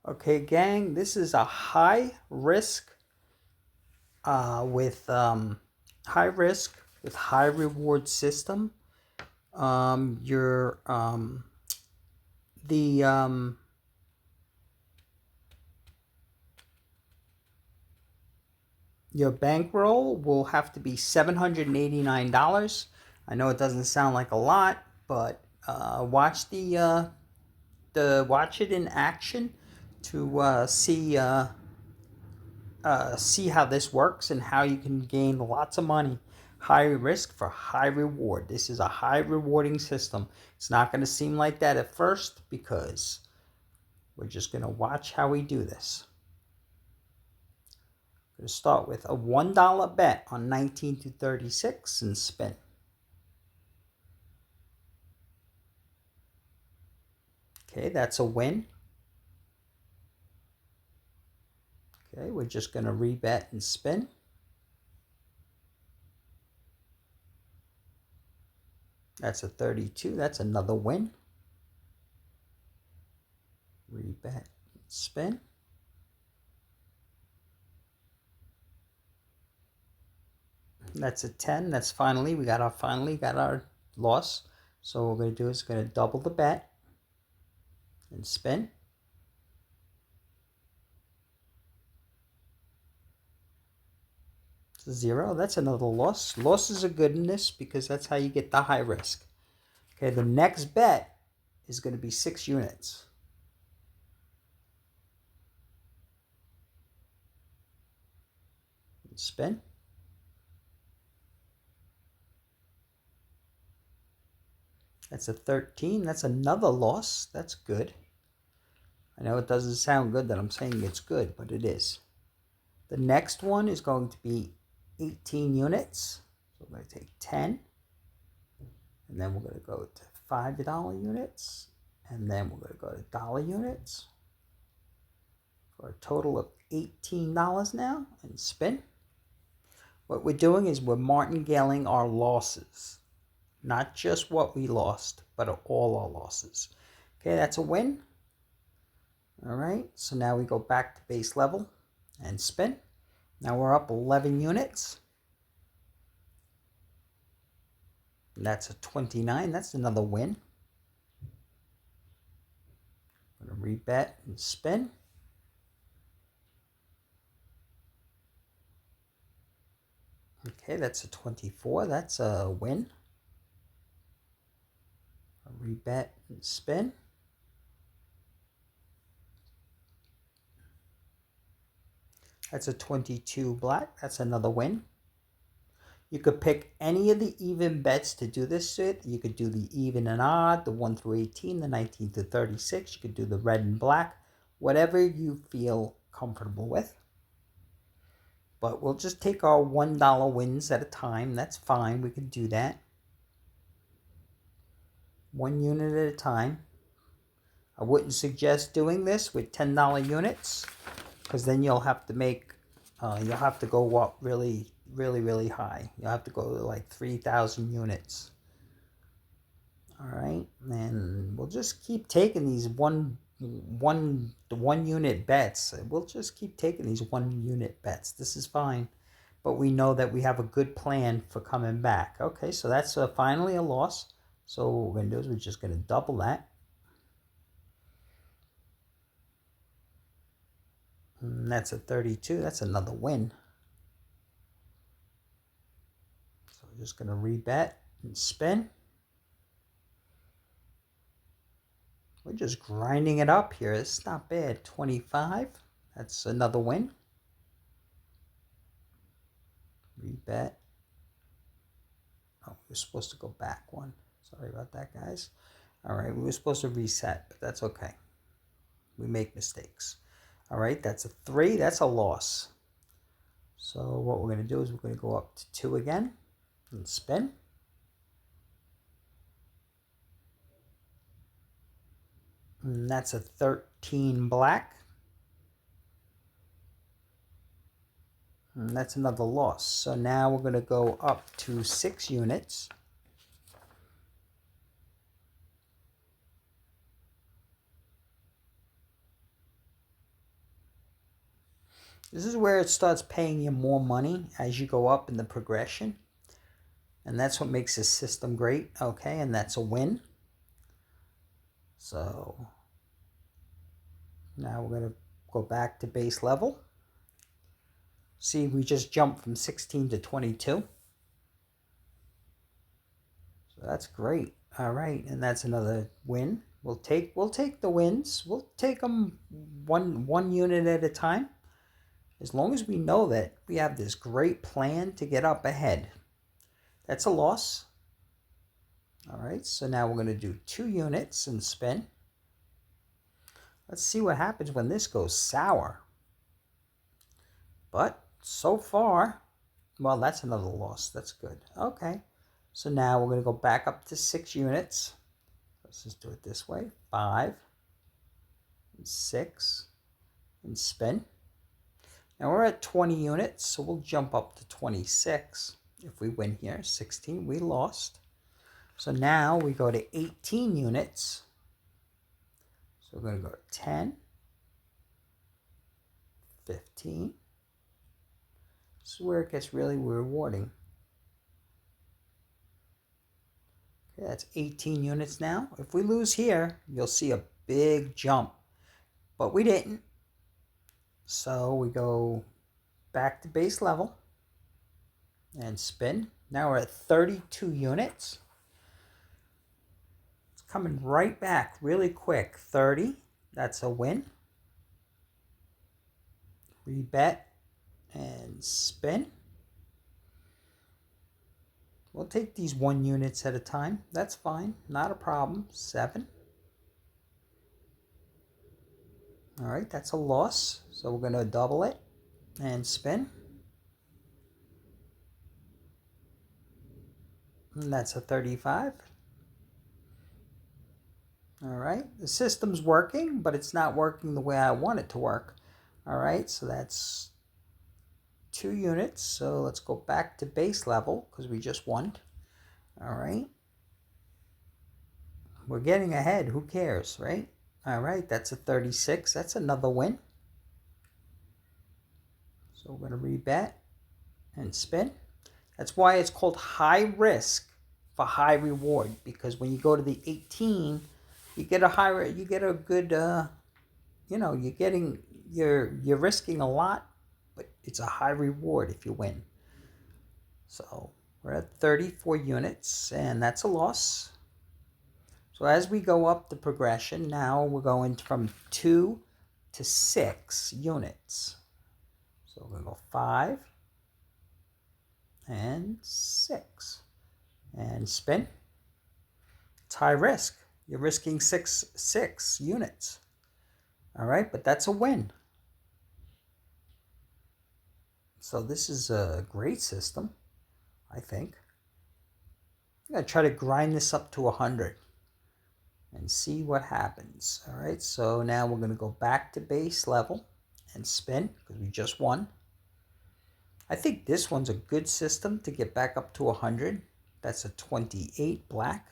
Okay, gang, this is a high risk with high risk with high reward system. Your the Your bankroll will have to be $789. I know it doesn't sound like a lot, but watch watch it in action to see how this works and how you can gain lots of money. High risk for high reward. This is a high rewarding system. It's not going to seem like that at first because we're just going to watch how we do this. I'm going to start with a $1 bet on 19 to 36 and spin. Okay, that's a win. Okay, we're just going to rebet and spin. That's a 32. That's another win. Rebet, spin. That's a 10. That's finally got our loss. So what we're going to do is going to double the bet and spin. It's a 0. That's another loss. Losses are good in this because that's how you get the high risk. Okay, the next bet is going to be 6 units. Spin. That's a 13. That's another loss. That's good. I know it doesn't sound good that I'm saying it's good, but it is. The next one is going to be 18 units. So we're going to take 10. And then we're going to go to $5 units. And then we're going to go to dollar units. For a total of $18 now. And spin. What we're doing is we're martingaling our losses. Not just what we lost, but all our losses. Okay, that's a win. All right, so now we go back to base level and spin. Now we're up 11 units. And that's a 29. That's another win. I'm going to rebet and spin. Okay, that's a 24. That's a win. Rebet and spin. That's a 22 black. That's another win. You could pick any of the even bets to do this with. You could do the even and odd, the 1 through 18, the 19 to 36. You could do the red and black, whatever you feel comfortable with. But we'll just take our $1 wins at a time. That's fine. We can do that. 1 unit at a time. I wouldn't suggest doing this with $10 units because then you'll have to make, you'll have to go up really high. You'll have to go to like 3,000 units. All right, and we'll just keep taking these one unit bets. We'll just keep taking these 1 unit bets. This is fine, but we know that we have a good plan for coming back. Okay, so that's finally a loss. So what we're gonna do is we're just gonna double that. And that's a 32. That's another win. So we're just gonna rebet and spin. We're just grinding it up here. It's not bad. 25. That's another win. Rebet. Oh, we're supposed to go back one. Sorry about that, guys. All right, we were supposed to reset, but that's okay. We make mistakes. All right, that's a 3. That's a loss. So what we're going to do is we're going to go up to 2 again and spin. And that's a 13 black. And that's another loss. So now we're going to go up to 6 units. This is where it starts paying you more money as you go up in the progression. And that's what makes this system great. Okay, and that's a win. So now we're going to go back to base level. See, we just jumped from 16 to 22. So that's great. All right, and that's another win. We'll take the wins. We'll take them one unit at a time. As long as we know that we have this great plan to get up ahead. That's a loss. All right, so now we're going to do 2 units and spin. Let's see what happens when this goes sour. But so far, well, that's another loss. That's good. Okay, so now we're going to go back up to 6 units. Let's just do it this way. 5 and 6 and spin. Now we're at 20 units, so we'll jump up to 26 if we win here. 16, we lost. So now we go to 18 units. So we're going to go 10, 15. This is where it gets really rewarding. Okay, that's 18 units now. If we lose here, you'll see a big jump. But we didn't. So we go back to base level and spin. Now we're at 32 units. It's coming right back really quick. 30, that's a win. Rebet and spin. We'll take these 1 units at a time. That's fine, not a problem. 7. All right, that's a loss. So we're going to double it and spin. And that's a 35. All right, the system's working, but it's not working the way I want it to work. All right, so that's 2 units. So let's go back to base level because we just won. All right. We're getting ahead. Who cares, right? All right, that's a 36. That's another win. So we're going to rebet and spin. That's why it's called high risk for high reward, because when you go to the 18, you get a good, you're risking a lot, but it's a high reward if you win. So we're at 34 units, and that's a loss. So as we go up the progression, now we're going from 2 to 6 units. So we're going to go 5 and 6 and spin. It's high risk. You're risking six units. All right, but that's a win. So this is a great system, I think. I'm going to try to grind this up to 100 and see what happens. All right, so now we're going to go back to base level and spin because we just won. I think this one's a good system to get back up to 100. That's a 28 black.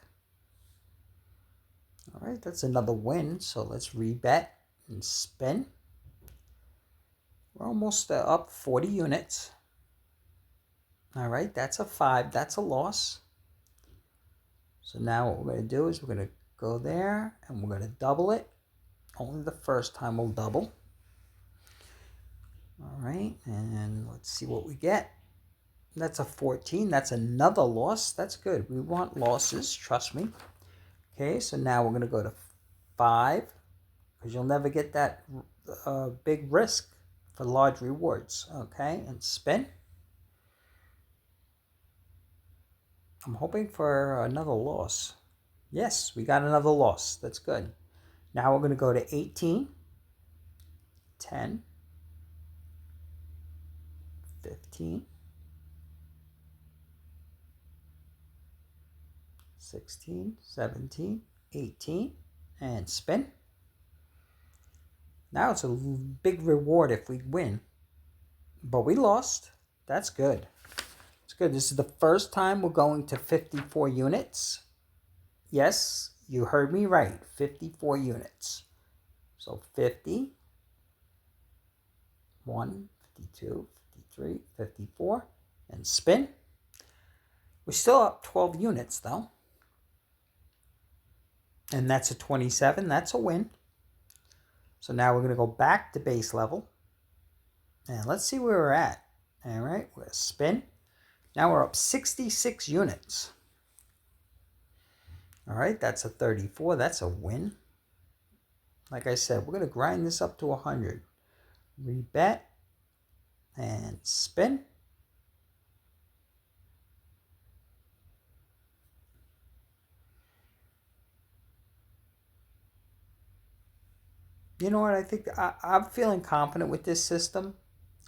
All right, that's another win. So let's rebet and spin. We're almost up 40 units. All right, that's a 5. That's a loss. So now what we're going to do is we're going to go there and we're going to double it. Only the first time we'll double. All right, and let's see what we get. That's a 14. That's another loss. That's good. We want losses, trust me. Okay, so now we're going to go to 5 because you'll never get that big risk for large rewards. Okay, and spin. I'm hoping for another loss. Yes, we got another loss. That's good. Now we're going to go to 18, 10, 15, 16, 17, 18, and spin. Now it's a big reward if we win, but we lost. That's good. It's good. This is the first time we're going to 54 units. Yes, you heard me right. 54 units. So 50, 1, 52, 53, 54, and spin. We're still up 12 units though. And that's a 27, that's a win. So now we're going to go back to base level. And let's see where we're at. All right, we're going to spin. Now we're up 66 units. All right, that's a 34, that's a win. Like I said, we're going to grind this up to 100. Rebet and spin. You know what? I think I'm feeling confident with this system.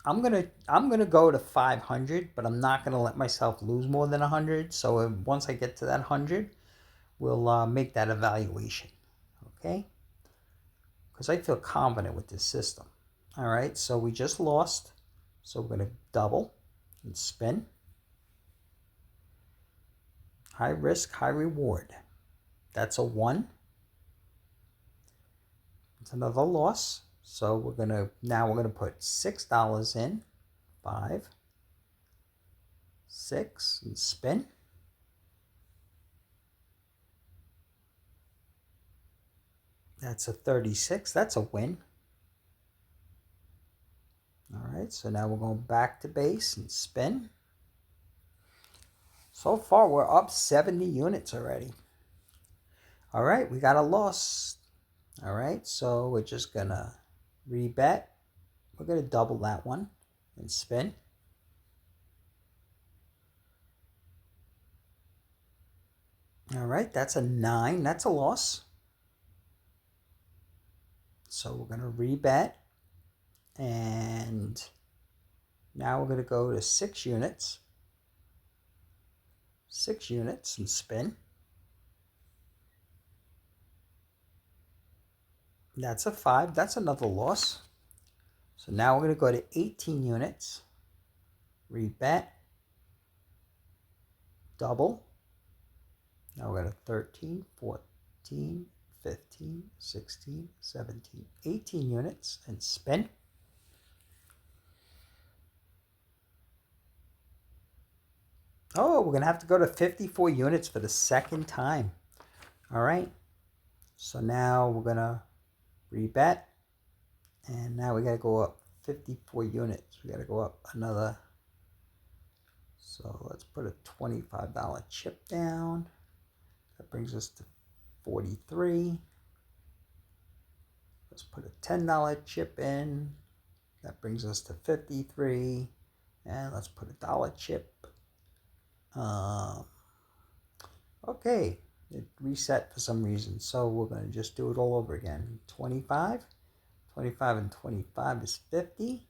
I'm gonna go to 500, but I'm not gonna let myself lose more than 100. So once I get to that 100, we'll make that evaluation. Okay? Because I feel confident with this system. All right. So we just lost. So we're gonna double and spin. High risk, high reward. That's a 1. It's another loss. So we're gonna put $6 in. 5, 6, and spin. That's a 36. That's a win. All right, so now we're going back to base and spin. So far, we're up 70 units already. All right, we got a loss. All right, so we're just going to rebet. We're going to double that one and spin. All right, that's a 9. That's a loss. So we're going to rebet. And now we're going to go to 6 units. 6 units and spin. That's a 5. That's another loss. So now we're going to go to 18 units. Rebet. Double. Now we're going to 13, 14, 15, 16, 17, 18 units and spin. Oh, we're going to have to go to 54 units for the second time. All right. So now we're going to rebet. And now we got to go up 54 units. We got to go up another. So let's put a $25 chip down. That brings us to 43. Let's put a $10 chip in. That brings us to 53. And let's put a dollar chip. Okay, it reset for some reason. So we're going to just do it all over again. 25. 25 and 25 is 50.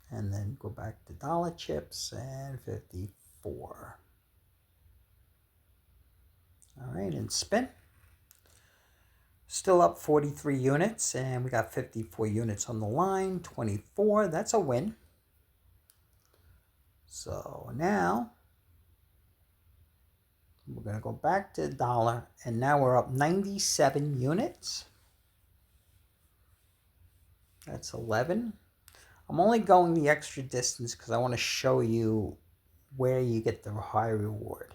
And then go back to dollar chips and 54. All right, and spin. Still up 43 units, and we got 54 units on the line. 24, that's a win. So now we're going to go back to dollar, and now we're up 97 units. That's 11. I'm only going the extra distance because I want to show you where you get the high reward.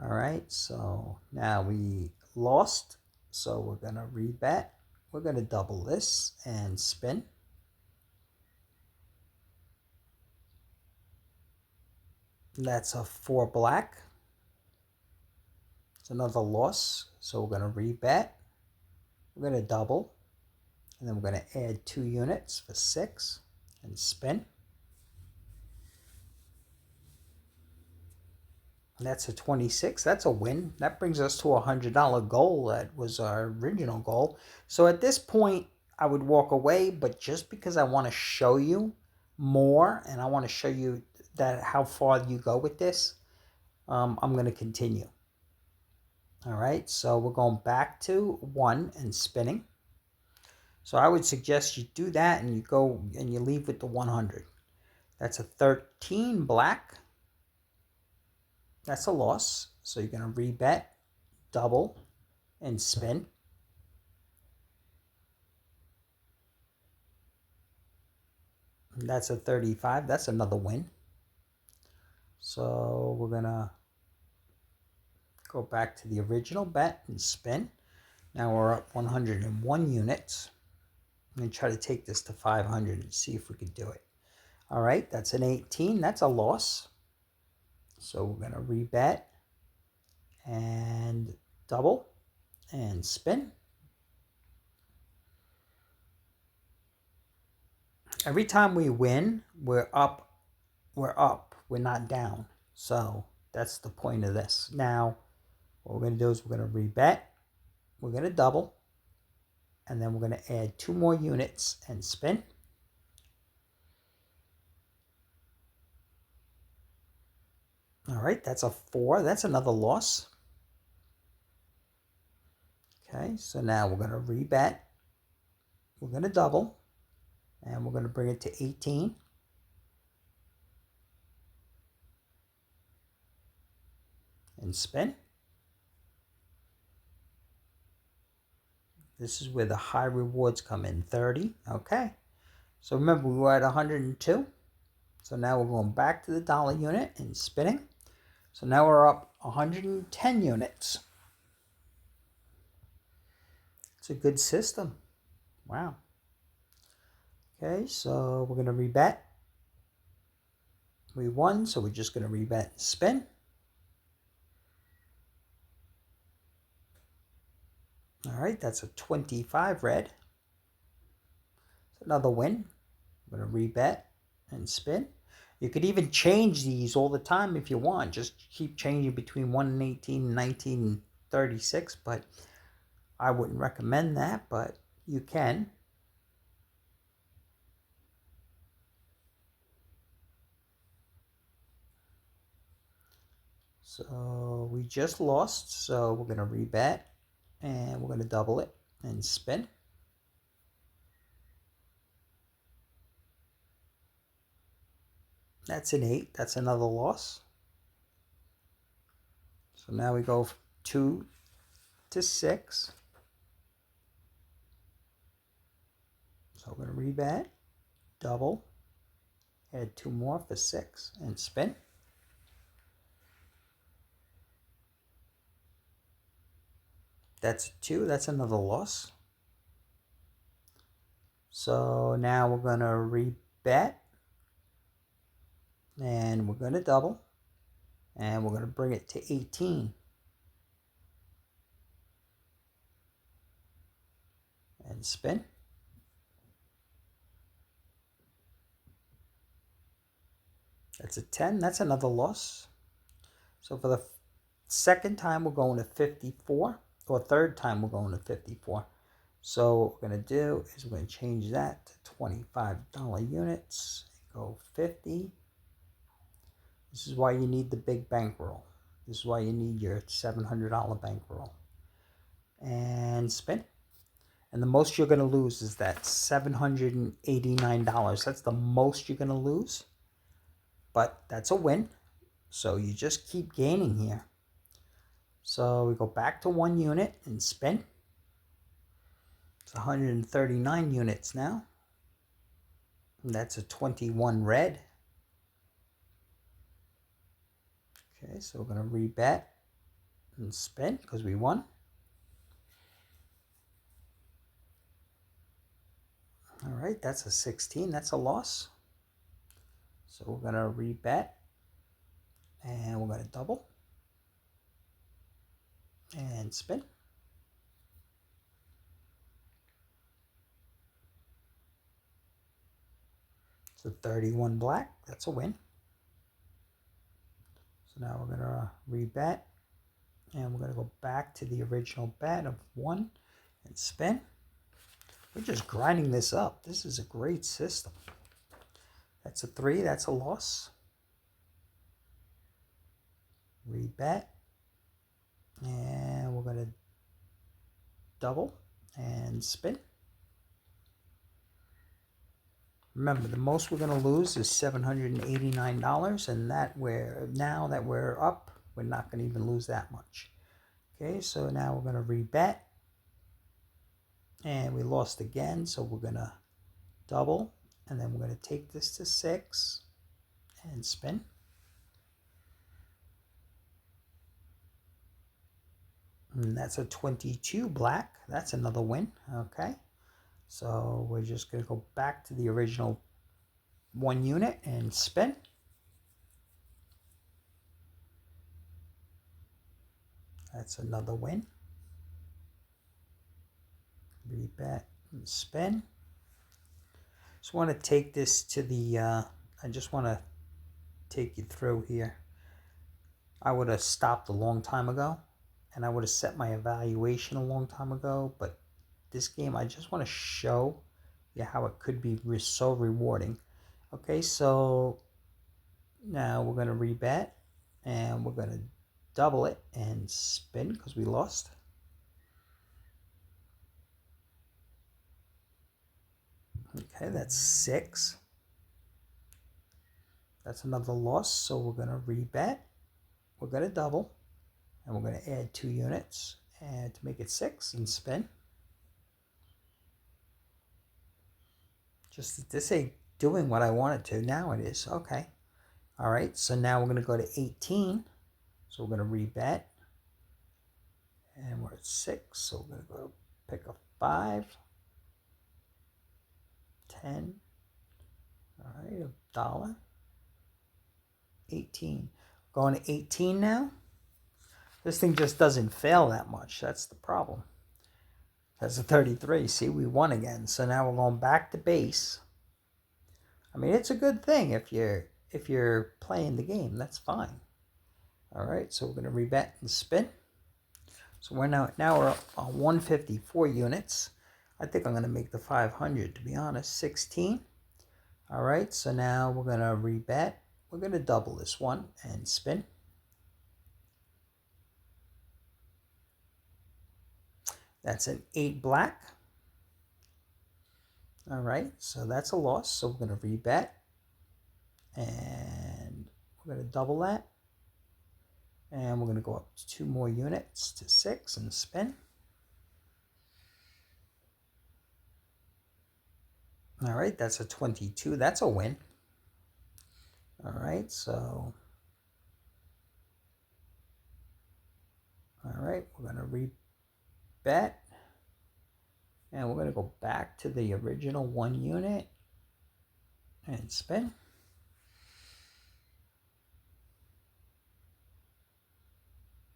All right, so now we lost, so we're going to rebet. We're going to double this and spin. That's a 4 black. It's another loss, so we're going to rebet. We're going to double, and then we're going to add 2 units for 6 and spin. And that's a 26. That's a win. That brings us to a $100 goal. That was our original goal. So at this point, I would walk away, but just because I want to show you more and I want to show you that how far you go with this, I'm going to continue. All right, so we're going back to 1 and spinning. So I would suggest you do that and you go and you leave with the 100. That's a 13 black. That's a loss. So you're going to rebet, double, and spin. That's a 35. That's another win. So we're going to go back to the original bet and spin. Now we're up 101 units. I'm going to try to take this to 500 and see if we can do it. All right, that's an 18. That's a loss. So we're going to rebet and double and spin. Every time we win, we're up. We're not down. So that's the point of this. Now, what we're going to do is we're going to rebet. We're going to double. And then we're going to add 2 more units and spin. All right, that's a 4. That's another loss. Okay, so now we're going to rebet. We're going to double. And we're going to bring it to 18. And spin. This is where the high rewards come in, 30. Okay. So remember, we were at 102. So now we're going back to the dollar unit and spinning. So now we're up 110 units. It's a good system. Wow. Okay, so we're going to rebet. We won, so we're just going to rebet and spin. All right, that's a 25 red. It's another win. I'm going to rebet and spin. You could even change these all the time if you want. Just keep changing between 1 and 18 and 19 and 36, but I wouldn't recommend that, but you can. So we just lost, so we're going to rebet. And we're going to double it and spin. That's an 8. That's another loss. So now we go 2 to 6. So we're going to rebet, double, add 2 more for 6, and spin. That's a 2. That's another loss. So now we're going to rebet. And we're going to double. And we're going to bring it to 18. And spin. That's a 10. That's another loss. So for the second time, we're going to 54. Or third time, we're going to 54. So what we're going to do is we're going to change that to $25 units. Go 50. This is why you need the big bankroll. This is why you need your $700 bankroll. And spin. And the most you're going to lose is that $789. That's the most you're going to lose. But that's a win. So you just keep gaining here. So we go back to 1 unit and spin. It's 139 units now. And that's a 21 red. Okay, so we're going to rebet and spin because we won. All right, that's a 16. That's a loss. So we're going to rebet and we're going to double and spin. So 31 black. That's a win. So now we're going to rebet and we're going to go back to the original bet of 1 and spin. We're just grinding this up. This is a great system. That's a 3. That's a loss. Rebet. And we're going to double and spin. Remember, the most we're going to lose is $789, and now that we're up, we're not going to even lose that much. Okay, so now we're going to rebet. And we lost again, so we're going to double And then we're going to take this to 6 and spin. And that's a 22 black. That's another win. Okay. So we're just going to go back to the original 1 unit and spin. That's another win. Rebet and spin. Just want to take this to the, I just want to take you through here. I would have stopped a long time ago, and I would have set my evaluation a long time ago, but this game, I just want to show you how it could be so rewarding. Okay, so now we're going to rebet, and we're going to double it and spin because we lost. Okay, that's 6. That's another loss, so we're going to rebet. We're going to double, and we're going to add 2 units and to make it 6 and spin. Just this ain't doing what I want it to. Now it is. Okay. All right, so now we're going to go to 18. So we're going to rebet. And we're at 6, so we're going to go pick a 5. 10. All right, $1. 18. Going to 18 now. This thing just doesn't fail that much. That's the problem. That's a 33. See, we won again. So now we're going back to base. I mean, it's a good thing if you're playing the game. That's fine. All right, so we're going to rebet and spin. So we're now we're on 154 units. I think I'm going to make the 500, to be honest. 16. All right, so now we're going to rebet. We're going to double this one and spin. That's an 8 black. All right, so that's a loss. So we're going to rebet. And we're going to double that. And we're going to go up 2 more units to 6 and spin. All right, that's a 22. That's a win. All right, so. All right, we're going to rebet. And we're going to go back to the original 1 unit and spin.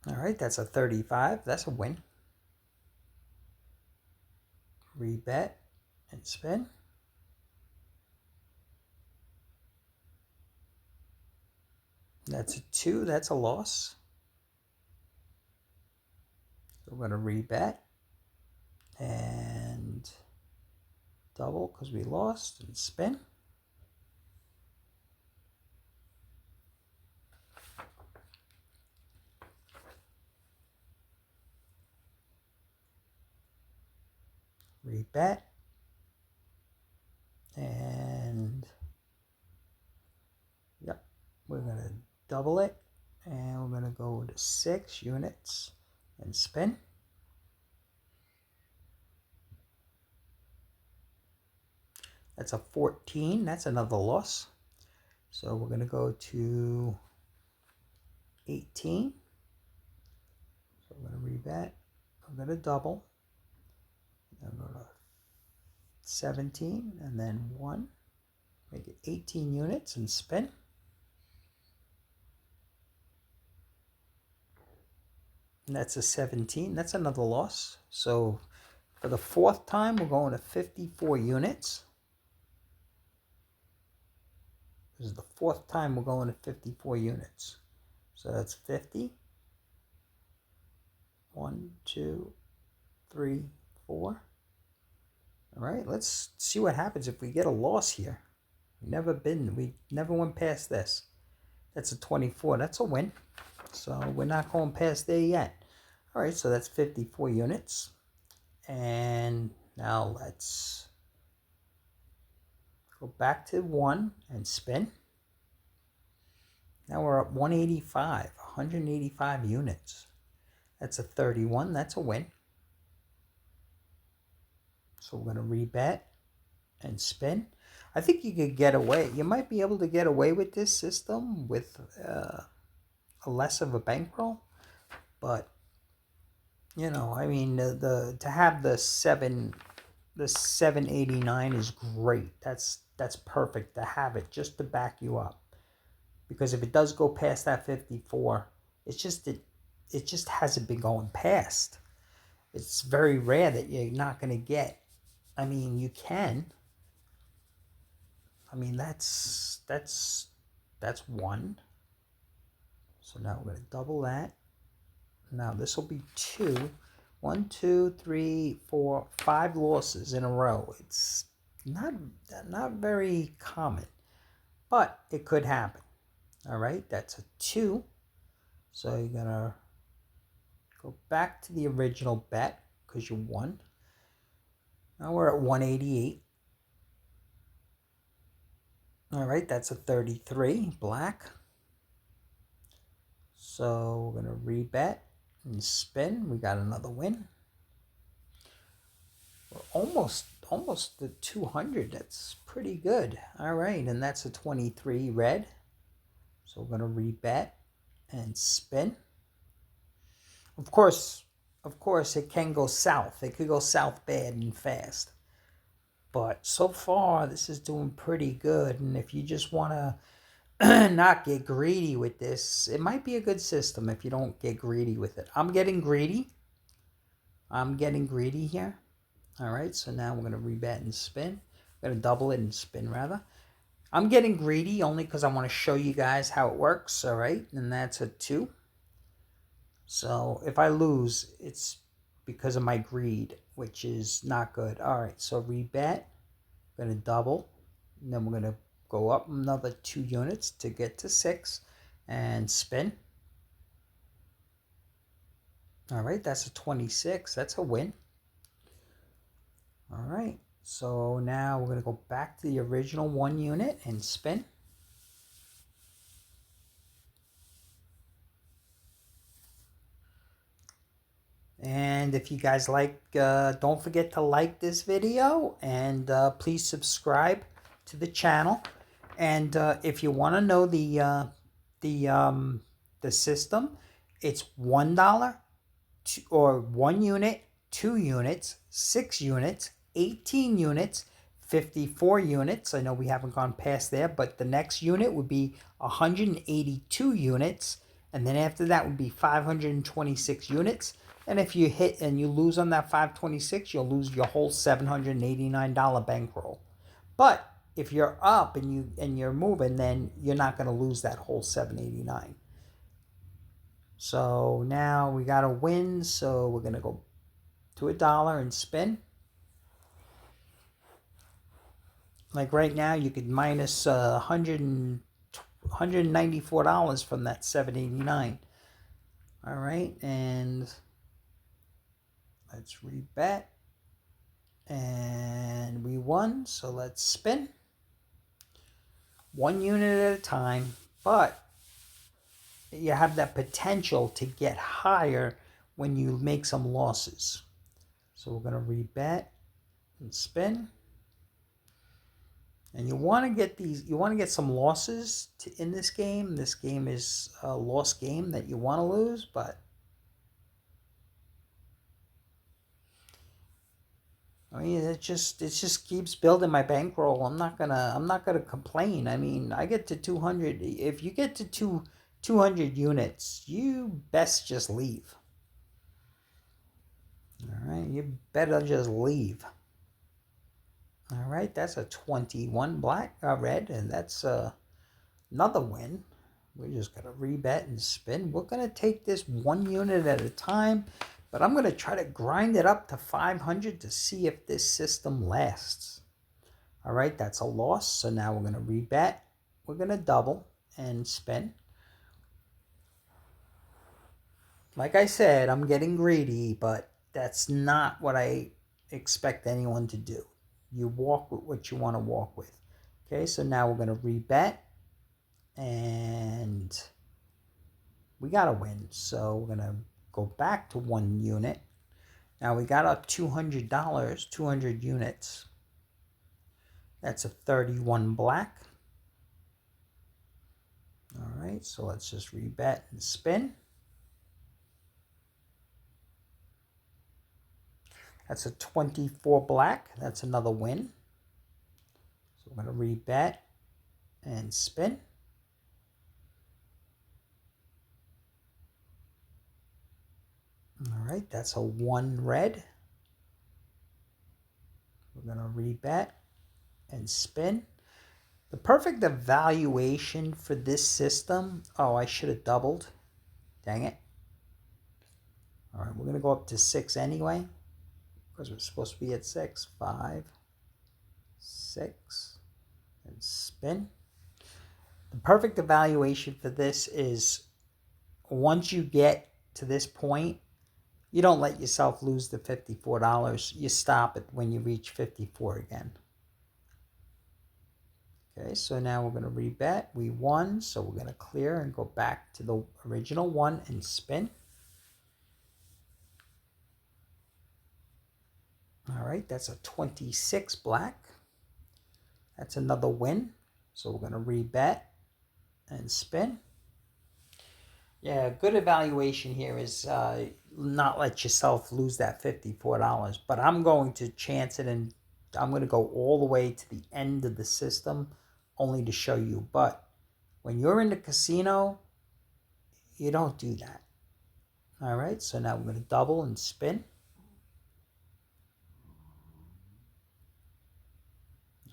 All right, that's a 35. That's a win. Rebet and spin. That's a 2. That's a loss. So we're going to rebet and double because we lost and spin. Rebet and yep, we're going to double it and we're going to go to 6 units and spin. That's a 14. That's another loss. So we're going to go to 18. So we're going to rebet. We're going to double. Then go to 17 and then 1. Make it 18 units and spin. And that's a 17. That's another loss. So for the 4th time, we're going to 54 units. This is the 4th time we're going to 54 units. So that's 50. 1, 2, 3, 4. All right, let's see what happens if we get a loss here. We never went past this. That's a 24. That's a win. So we're not going past there yet. All right, so that's 54 units. And now let's go back to 1 and spin. Now we're up 185 units. That's a 31. That's a win. So we're going to rebet and spin. I think you could get away. You might be able to get away with this system with a less of a bankroll. But, you know, I mean, to have the 789 is great. That's perfect to have it just to back you up. Because if it does go past that 54, it's just it just hasn't been going past. It's very rare that you're not going to get. I mean, you can. I mean, that's one. So now we're going to double that. Now this will be 2. 1, 2, 3, 4, 5 losses in a row. It's not very common, but it could happen. All right, that's a 2. So you're going to go back to the original bet because you won. Now we're at 188. All right, that's a 33, black. So we're going to rebet and spin. We got another win. We're almost to 200. That's pretty good. All right, and that's a 23 red. So we're going to rebet and spin. Of course, it can go south. It could go south bad and fast. But so far, this is doing pretty good. And if you just want to not get greedy with this, it might be a good system if you don't get greedy with it. I'm getting greedy. Here. All right, so now we're going to rebet and spin. We're going to double it and spin, rather. I'm getting greedy only because I want to show you guys how it works, all right? And that's a 2. So if I lose, it's because of my greed, which is not good. All right, so rebet. We're going to double. And then we're going to go up another 2 units to get to 6 and spin. All right, that's a 26. That's a win. All right, so now we're going to go back to the original 1 unit and spin. And if you guys like, don't forget to like this video and please subscribe to the channel. And if you want to know the system, it's $1 or 1 unit, 2 units, 6 units, 18 units, 54 units. I know we haven't gone past there, but the next unit would be 182 units. And then after that would be 526 units. And if you hit and you lose on that 526, you'll lose your whole $789 bankroll. But if you're up and you're moving, then you're not going to lose that whole $789. So now we got to win. So we're going to go to $1 and spin. Like right now, you could minus $194 from that $789. All right, and let's rebet. And we won, so let's spin. 1 unit at a time, but you have that potential to get higher when you make some losses. So we're going to rebet and spin. And you want to get some losses in this game. This game is a lost game that you want to lose, but I mean, it just keeps building my bankroll. I'm not gonna complain. I mean, I get to 200. If you get to 200 units, you best just leave. All right, you better just leave. All right, that's a 21 red, and that's another win. We're just gonna rebet and spin. We're gonna take this 1 unit at a time. But I'm going to try to grind it up to 500 to see if this system lasts. All right, that's a loss. So now we're going to rebet. We're going to double and spin. Like I said, I'm getting greedy, but that's not what I expect anyone to do. You walk with what you want to walk with. Okay, so now we're going to rebet. And we got to win. So we're going to go back to 1 unit. Now we got up $200, 200 units. That's a 31 black. All right, so let's just rebet and spin. That's a 24 black. That's another win. So we're going to rebet and spin. All right, that's a 1 red. We're going to rebet and spin. The perfect evaluation for this system, oh, I should have doubled. Dang it. All right, we're going to go up to 6 anyway, because we're supposed to be at 6. 5, 6, and spin. The perfect evaluation for this is once you get to this point, you don't let yourself lose the $54. You stop it when you reach 54 again. Okay, so now we're going to rebet. We won, so we're going to clear and go back to the original one and spin. All right, that's a 26 black. That's another win. So we're going to rebet and spin. Yeah, good evaluation here is not let yourself lose that $54. But I'm going to chance it, and I'm going to go all the way to the end of the system only to show you. But when you're in the casino, you don't do that. All right, so now we're going to double and spin.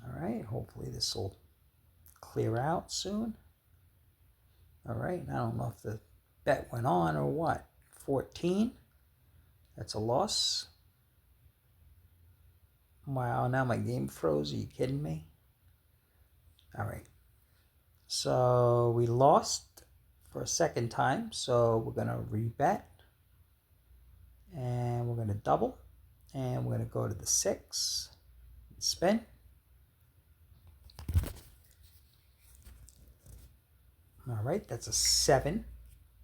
All right, hopefully this will clear out soon. All right, I don't know if the bet went on or what. 14, that's a loss. Wow, now my game froze. Are you kidding me? All right, so we lost for a second time, so we're going to rebet. And we're going to double. And we're going to go to the 6 and spin. All right, that's a 7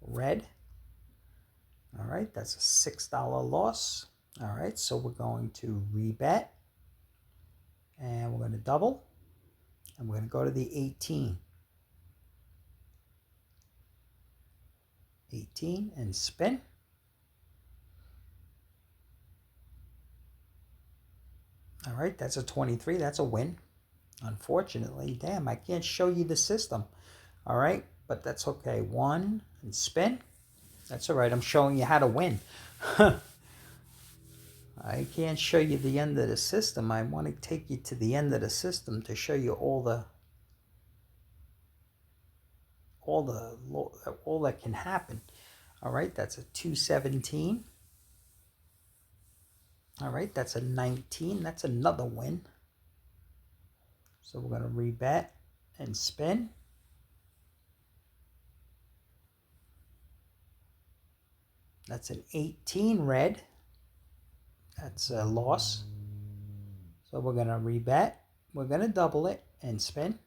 red. All right, that's a $6 loss. All right, so we're going to rebet. And we're going to double. And we're going to go to the 18. 18 and spin. All right, that's a 23. That's a win. Unfortunately, damn, I can't show you the system. All right, but that's okay. 1 and spin. That's all right. I'm showing you how to win. I can't show you the end of the system. I want to take you to the end of the system to show you all that can happen. All right, that's a 217. All right, that's a 19. That's another win. So we're going to rebet and spin. That's an 18 red. That's a loss. So we're going to rebet. We're going to double it and spin.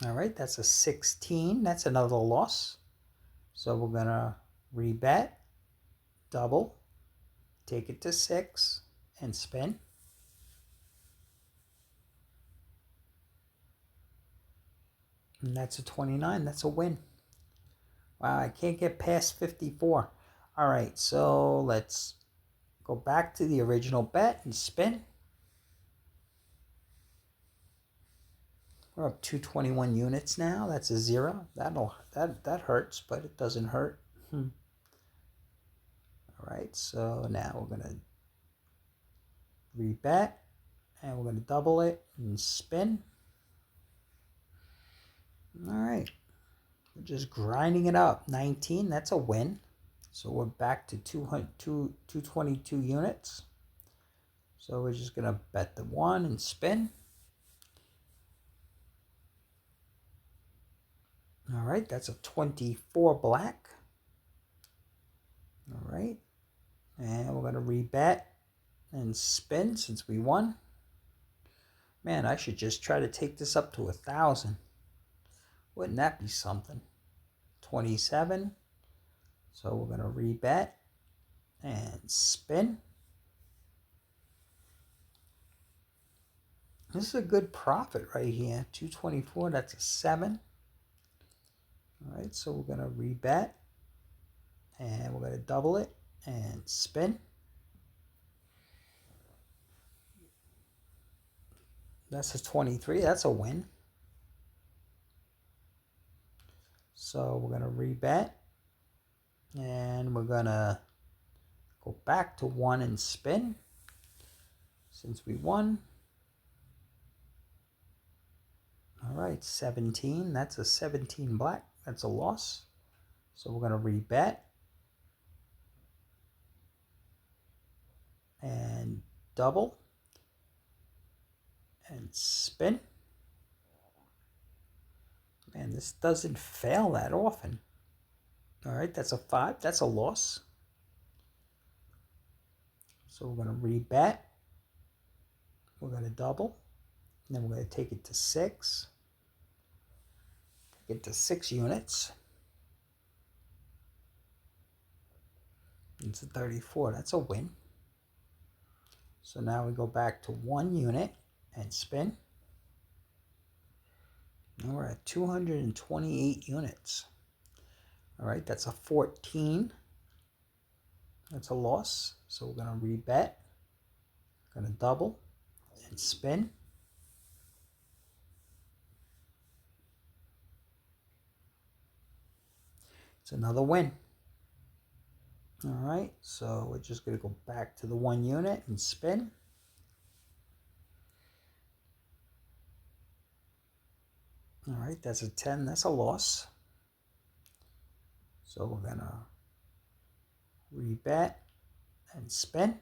All right, that's a 16. That's another loss. So we're going to rebet, double, take it to 6, and spin. And that's a 29. That's a win. Wow, I can't get past 54. All right, so let's go back to the original bet and spin. We're up 221 units now. That's a 0. That hurts, but it doesn't hurt. All right, so now we're going to rebet, and we're going to double it and spin. All right, we're just grinding it up. 19, that's a win. So we're back to 222 units. So we're just going to bet the 1 and spin. All right, that's a 24 black. All right, and we're going to rebet and spin since we won. Man, I should just try to take this up to 1,000. Wouldn't that be something? 27. So we're going to rebet and spin. This is a good profit right here. 224, that's a 7. All right, so we're going to rebet. And we're going to double it and spin. That's a 23. That's a win. So we're going to rebet. And we're going to go back to 1 and spin. Since we won. All right, 17. That's a 17 black. That's a loss. So we're going to rebet. And double. And spin. Man, this doesn't fail that often. All right, that's a 5. That's a loss. So we're going to rebet. We're going to double. And then we're going to take it to 6. Take it to 6 units. It's a 34. That's a win. So now we go back to 1 unit and spin. Now we're at 228 units. All right, that's a 14. That's a loss. So we're going to rebet. Going to double and spin. It's another win. All right, so we're just going to go back to the 1 unit and spin. All right, that's a 10. That's a loss. So we're going to rebet and spin.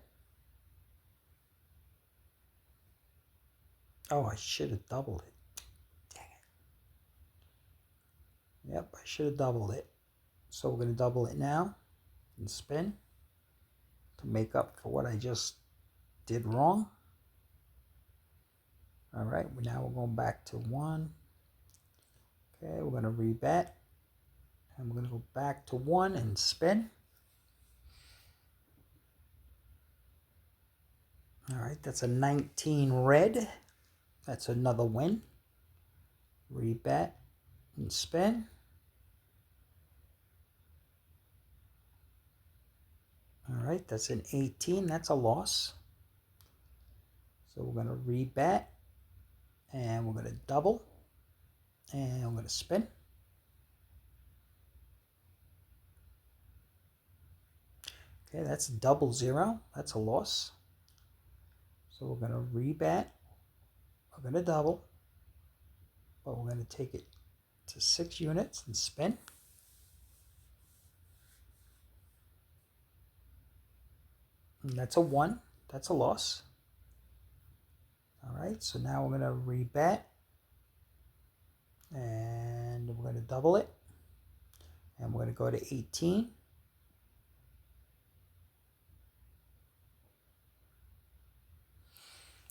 Oh, I should have doubled it. Dang it. Yep, I should have doubled it. So we're going to double it now and spin to make up for what I just did wrong. All right, now we're going back to 1. Okay, we're going to rebet. And we're going to go back to 1 and spin. All right, that's a 19 red. That's another win. Rebet and spin. All right, that's an 18. That's a loss. So we're going to rebet. And we're going to double. And we're going to spin. Okay, that's double 0. That's a loss. So we're going to rebet. We're going to double. But we're going to take it to 6 units and spin. And that's a 1. That's a loss. All right, so now we're going to rebet. And we're going to double it. And we're going to go to 18.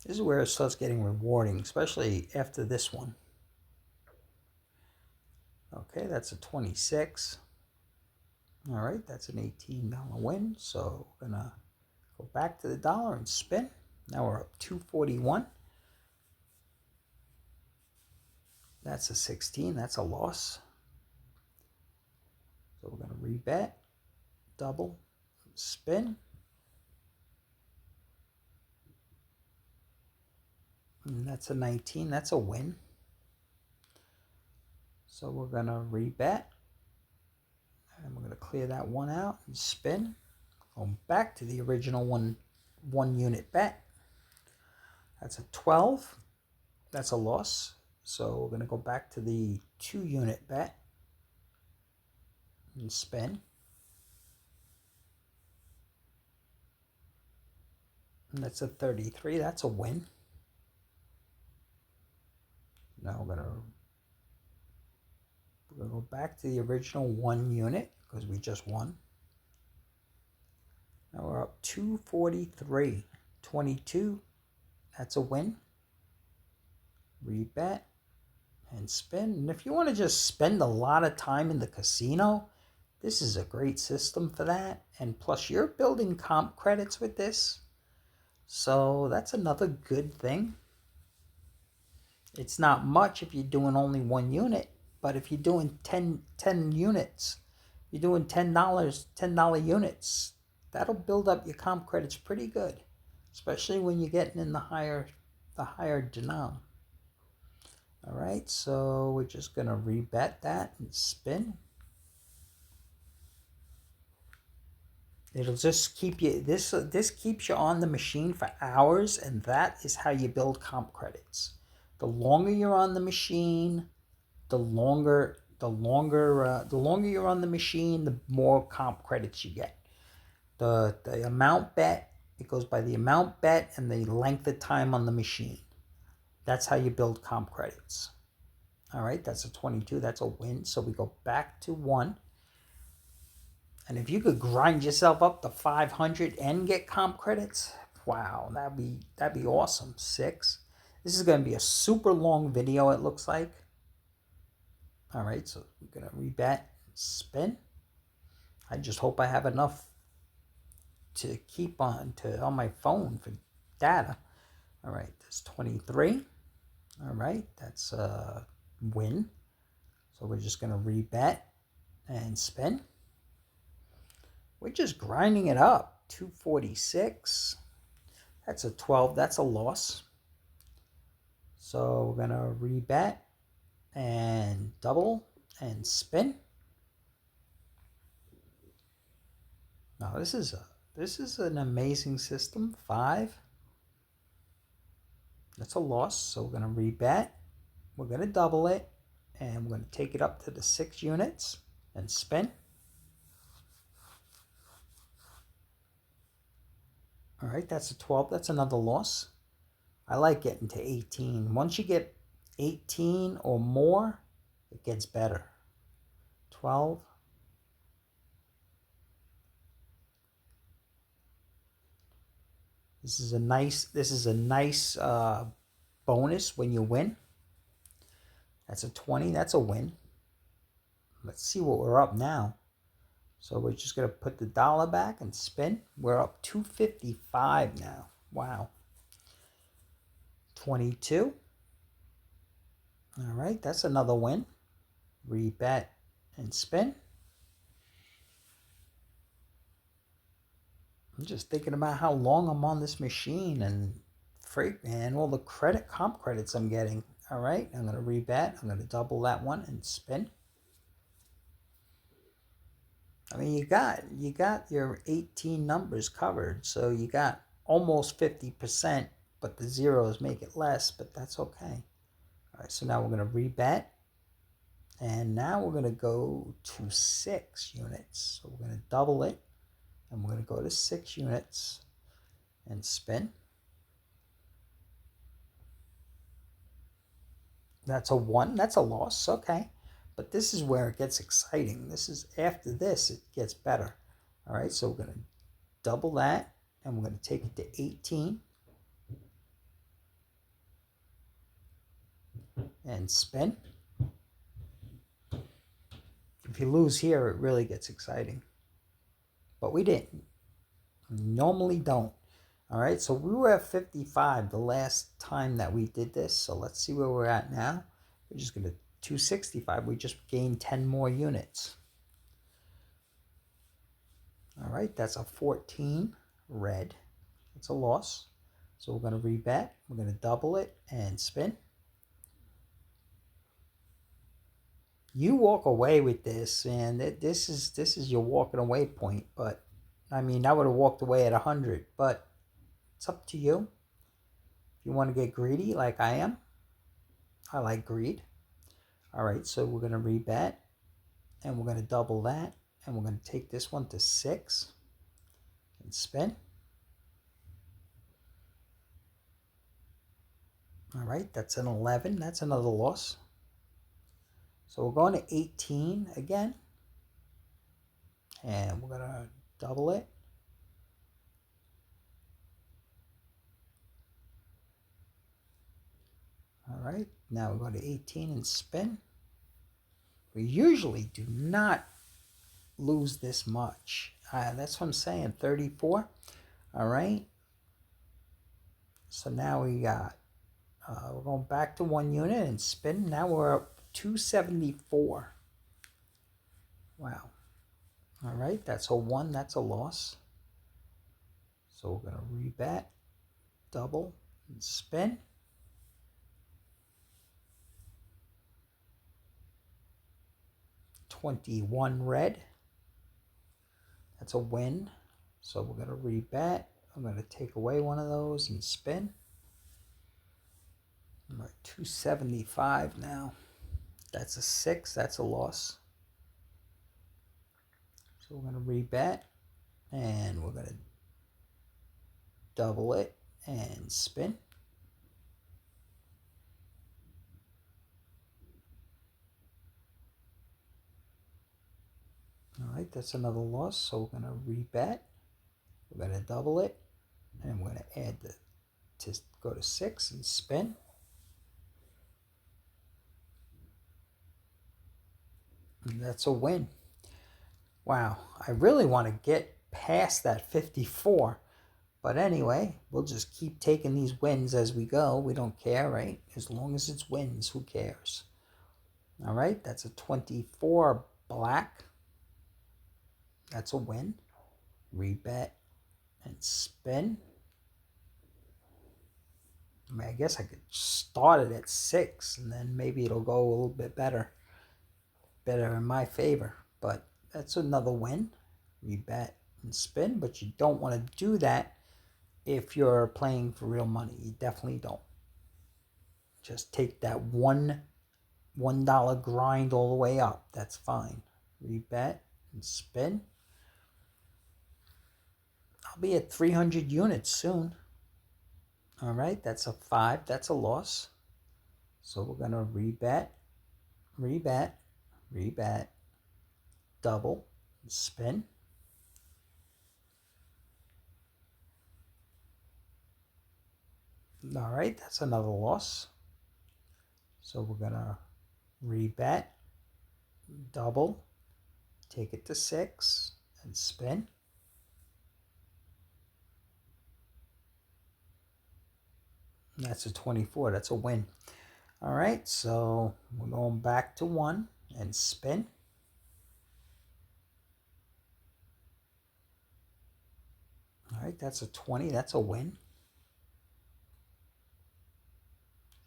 This is where it starts getting rewarding, especially after this one. Okay, that's a 26. All right, that's an $18 win. So we're going to go back to the dollar and spin. Now we're up 241. That's a 16. That's a loss. So we're going to rebet, double, spin. And that's a 19. That's a win. So we're going to rebet. And we're going to clear that one out and spin. Going back to the original one unit bet. That's a 12. That's a loss. So we're going to go back to the 2 unit bet and spin. And that's a 33. That's a win. Now we're going to go back to the original 1 unit because we just won. Now we're up 243. 22. That's a win. Rebet and spin. And if you want to just spend a lot of time in the casino, this is a great system for that. And plus you're building comp credits with this. So that's another good thing. It's not much if you're doing only one unit, but if you're doing 10 units, you're doing $10 units, that'll build up your comp credits pretty good, especially when you're getting in the higher denom. All right, so we're just gonna rebet that and spin. It'll just keep you, this keeps you on the machine for hours, and that is how you build comp credits. The longer you're on the machine, the longer you're on the machine, the more comp credits you get. The amount bet, it goes by the amount bet and the length of time on the machine. That's how you build comp credits. All right, that's a 22. That's a win. So we go back to 1. And if you could grind yourself up to 500 and get comp credits, wow, that'd be awesome. 6. This is going to be a super long video, it looks like. All right, so we're going to rebet, spin. I just hope I have enough to keep on my phone for data. All right, that's 23. All right, that's a win. So we're just going to rebet and spin. We're just grinding it up. 246. That's a 12. That's a loss. So we're going to rebet and double and spin. Now this is an amazing system. 5. That's a loss. So we're going to rebet. We're going to double it. And we're going to take it up to the 6 units and spin. All right, that's a 12. That's another loss. I like getting to 18. Once you get 18 or more, it gets better. 12. This is a nice bonus when you win. That's a 20. That's a win. Let's see what we're up now. So we're just going to put the dollar back and spin. We're up 255 now. Wow. 22. All right, that's another win. Rebet and spin. I'm just thinking about how long I'm on this machine and all the comp credits I'm getting. All right, I'm going to rebet. I'm going to double that one and spin. I mean, you got your 18 numbers covered, so you got almost 50%, but the zeros make it less, but that's okay. All right, so now we're going to rebet, and now we're going to go to 6 units. So we're going to double it, and we're going to go to 6 units and spin. That's a 1. That's a loss. Okay. But this is where it gets exciting. After this, it gets better. All right, so we're going to double that, and we're going to take it to 18 and spin. If you lose here, it really gets exciting. But we didn't. We normally don't. All right, so we were at 55 the last time that we did this. So let's see where we're at now. We're just going to 265. We just gained 10 more units. All right, that's a 14 red. It's a loss. So we're going to rebet. We're going to double it and spin. You walk away with this, and this is your walking away point. But I mean, I would have walked away at 100, but it's up to you. If you want to get greedy like I am, I like greed. All right, so we're going to rebet, and we're going to double that, and we're going to take this one to 6 and spin. All right, that's an 11. That's another loss. So we're going to 18 again, and we're going to double it. All right, now we're going to 18 and spin. We usually do not lose this much. That's what I'm saying, 34. All right. So now we got We're going back to 1 unit and spin. Now we're up 274. Wow. All right, that's a 1. That's a loss. So we're going to rebat, double, and spin. $21 red. That's a win. So we're going to rebat. I'm going to take away one of those and spin. I'm at 275 now. That's a 6. That's a loss. So we're going to rebat. And we're going to double it and spin. All right, that's another loss. So we're going to rebat. We're going to double it. And we're going to add to go to 6 and spin. And that's a win. Wow, I really want to get past that 54. But anyway, we'll just keep taking these wins as we go. We don't care, right? As long as it's wins, who cares? All right, that's a 24 black. That's a win. Rebet and spin. I mean, I guess I could start it at 6 and then maybe it'll go a little bit better. Better in my favor. But that's another win. Rebet and spin. But you don't want to do that if you're playing for real money. You definitely don't. Just take that $1 grind all the way up. That's fine. Rebet and spin. I'll be at 300 units soon. All right, that's a 5. That's a loss. So we're going to rebat, rebat, rebat, double, spin. All right, that's another loss. So we're going to rebat, double, take it to 6, and spin. That's a 24. That's a win. All right, so we're going back to 1 and spin. All right, that's a 20. That's a win.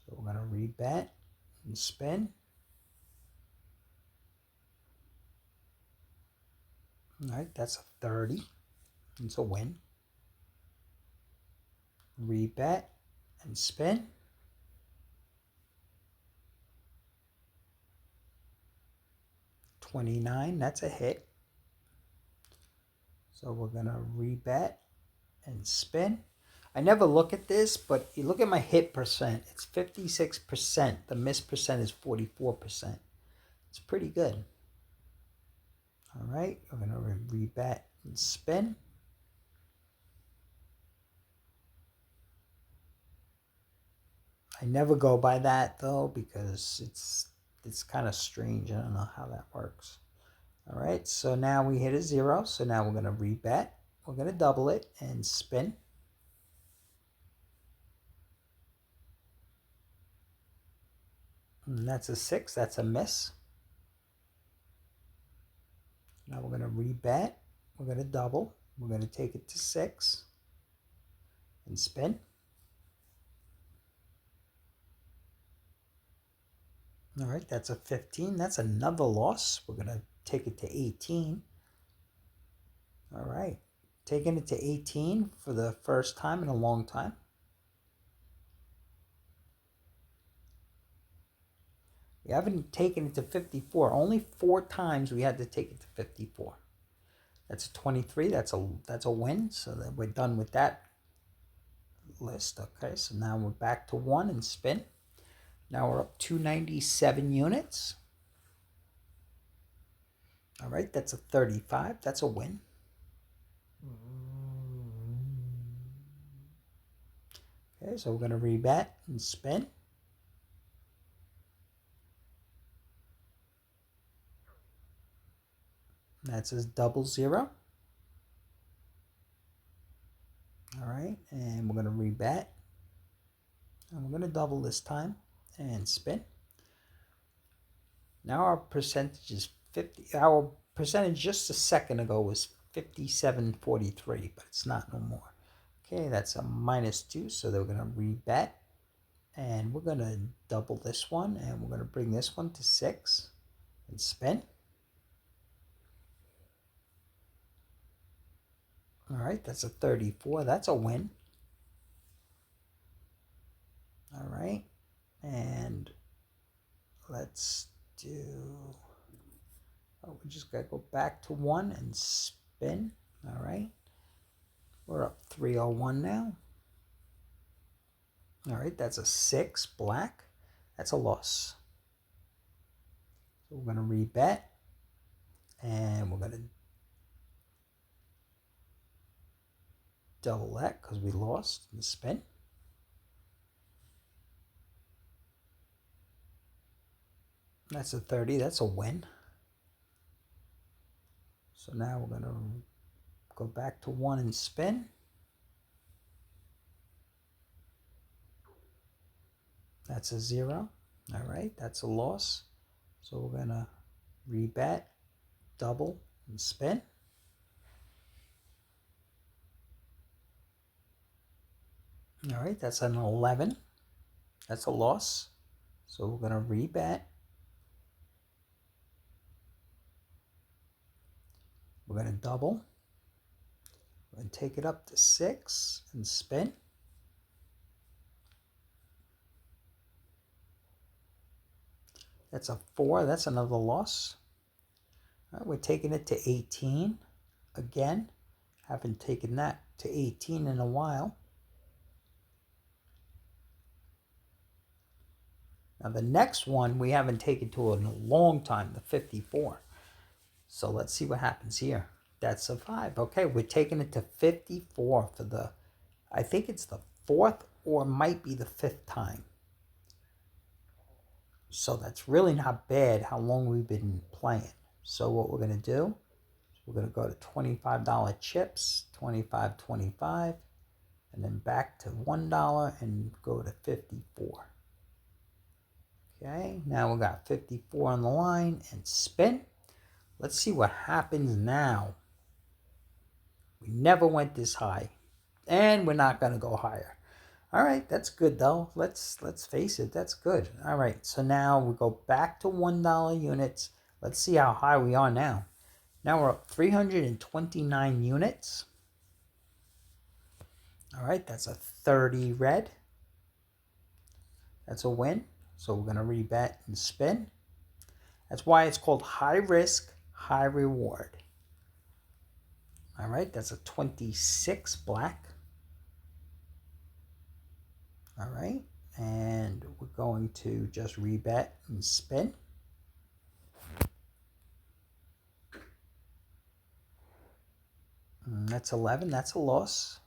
So we're going to rebat and spin. All right, that's a 30. It's a win. Rebat and spin. $29, that's a hit. So we're going to rebat and spin. I never look at this, but you look at my hit percent. It's 56%. The miss percent is 44%. It's pretty good. All right, we're going to rebat and spin. I never go by that though because it's kind of strange. I don't know how that works. All right, so now we hit a 0. So now we're going to rebat. We're going to double it and spin. And that's a 6. That's a miss. Now we're going to rebat. We're going to double. We're going to take it to 6 and spin. All right, that's a 15. That's another loss. We're going to take it to 18. All right, taking it to 18 for the first time in a long time. We haven't taken it to 54. Only 4 times we had to take it to 54. That's a 23. That's a win. So that we're done with that list. Okay, so now we're back to 1 and spin. Now we're up 297 units. All right, that's a 35. That's a win. Okay, so we're going to rebat and spin. That says double 0. All right, and we're going to rebat And we're going to double this time and spin. Now our percentage is 50. Our percentage just a second ago was 57.43, but it's not no more. Okay, that's a -2, so they're going to rebet. And we're going to double this one, and we're going to bring this one to 6 and spin. All right, that's a 34. That's a win. All right, and let's do... Oh, we just got to go back to 1 and spin. All right, we're up 301 now. All right, that's a 6 black. That's a loss. So we're going to rebet, and we're going to double that because we lost and spin. That's a 30. That's a win. So now we're going to go back to 1 and spin. That's a 0. All right, that's a loss. So we're going to rebet, double, and spin. All right, that's an 11. That's a loss. So we're going to rebet. We're going to double. We're going to take it up to 6 and spin. That's a 4. That's another loss. All right, we're taking it to 18. Again, haven't taken that to 18 in a while. Now the next one we haven't taken to in a long time, the 54. So let's see what happens here. That's a 5. Okay, we're taking it to 54 for the, I think it's the 4th or might be the 5th time. So that's really not bad how long we've been playing. So what we're going to do, we're going to go to $25 chips, 25, 25, and then back to $1 and go to 54. Okay, now we got 54 on the line and spin. Let's see what happens now. We never went this high, and we're not going to go higher. All right, that's good though. Let's face it, that's good. All right, so now we go back to $1 units. Let's see how high we are now. Now we're up 329 units. All right, that's a 30 red. That's a win. So we're going to rebet and spin. That's why it's called high risk, high reward. All right, that's a 26 black. All right, and we're going to just rebet and spin. And that's 11, that's a loss.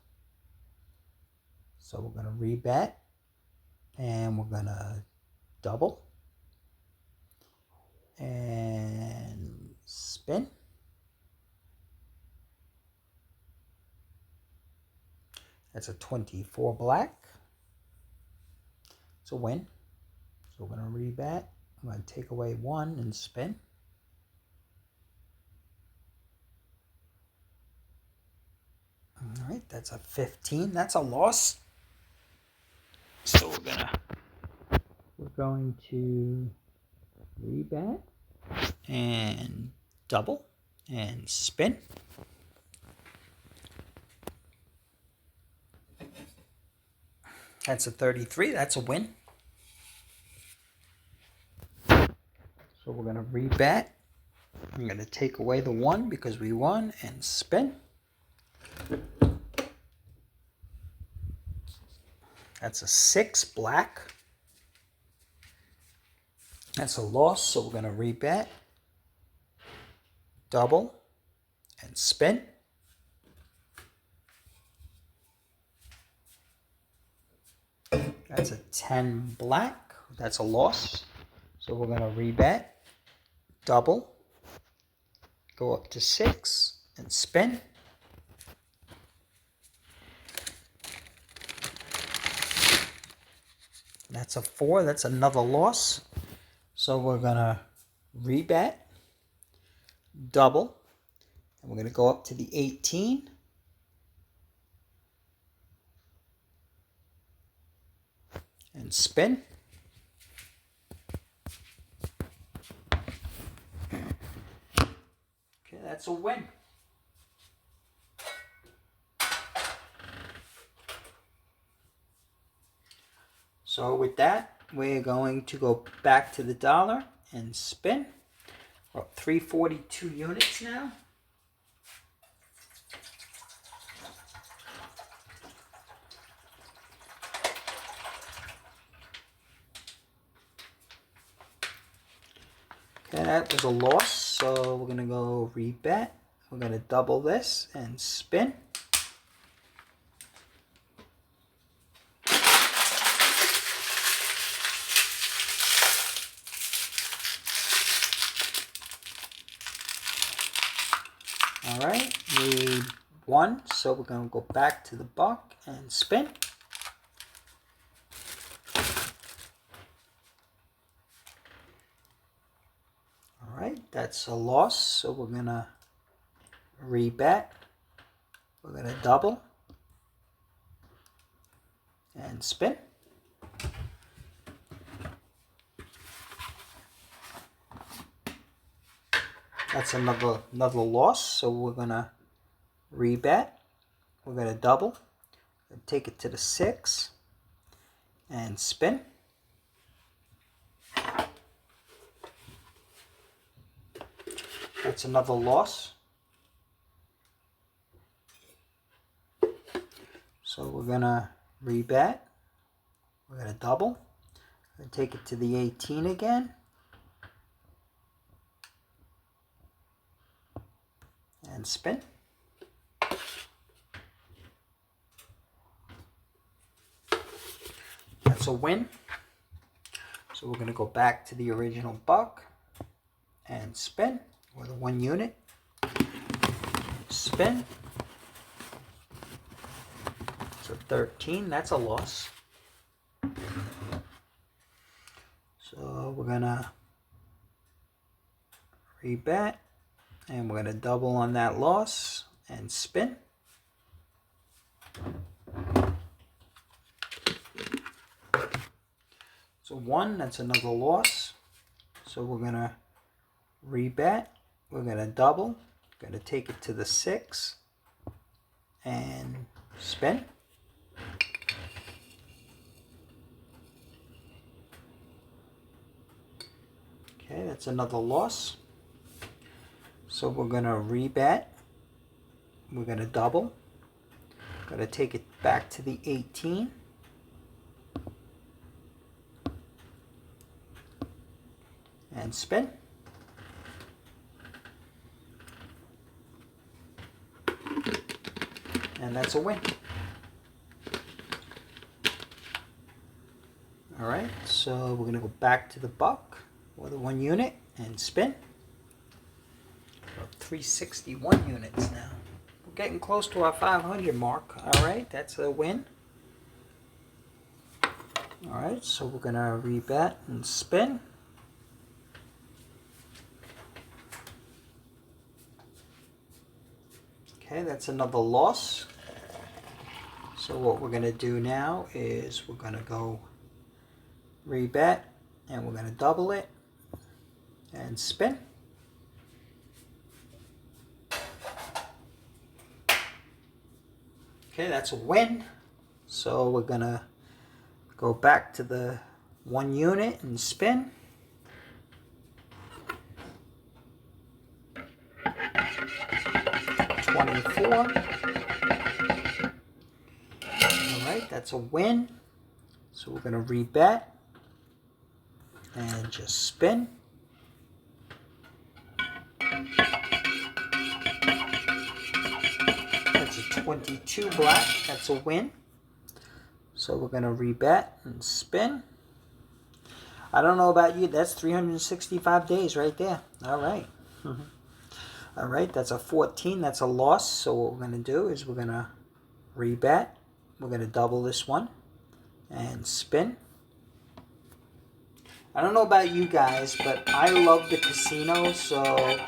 So we're going to rebet, and we're going to double and spin. That's a 24 black. It's a win. So we're going to rebet. I'm going to take away 1 and spin. All right, that's a 15. That's a loss. So we're going to rebet and double and spin. That's a 33. That's a win. So we're going to rebet. I'm going to take away the 1 because we won and spin. That's a 6 black. That's a loss, so we're going to rebet, double, and spin. That's a 10 black. That's a loss. So we're going to rebet, double, go up to 6, and spin. That's a 4. That's another loss. So we're going to rebet, double, and we're going to go up to the 18. And spin. Okay, that's a win. So with that, we're going to go back to the dollar and spin. We're up 342 units now. Okay, that was a loss, so we're going to go rebet. We're going to double this and spin. Alright, we won, so we're going to go back to the buck and spin. Alright, that's a loss, so we're going to rebet. We're going to double and spin. That's another loss, so we're going to rebet. We're going to double, take it to the 6 and spin. That's another loss. So we're going to rebet. We're going to double. We're going to take it to the 18 again. And spin. That's a win. So we're going to go back to the original buck and spin with a 1 unit. Spin. So 13, that's a loss. So we're going to rebet. And we're going to double on that loss and spin. So 1, that's another loss. So we're going to rebet. We're going to double. We're going to take it to the 6 and spin. Okay, that's another loss. So we're going to rebet. We're going to double. Going to take it back to the 18. And spin. And that's a win. Alright, so we're going to go back to the buck with a 1 unit and spin. 361 units now. We're getting close to our 500 mark. Alright, that's a win. Alright, so we're going to rebet and spin. Okay, that's another loss. So what we're going to do now is we're going to go rebet and we're going to double it and spin. Okay, that's a win. So we're going to go back to the 1 unit and spin. Alright, that's a win. So we're going to rebet and just spin. That's a 22 black. That's a win. So we're going to rebet and spin. I don't know about you. That's 365 days right there. Alright. Alright, that's a 14. That's a loss. So what we're going to do is we're going to rebet. We're going to double this one and spin. I don't know about you guys, but I love the casino, so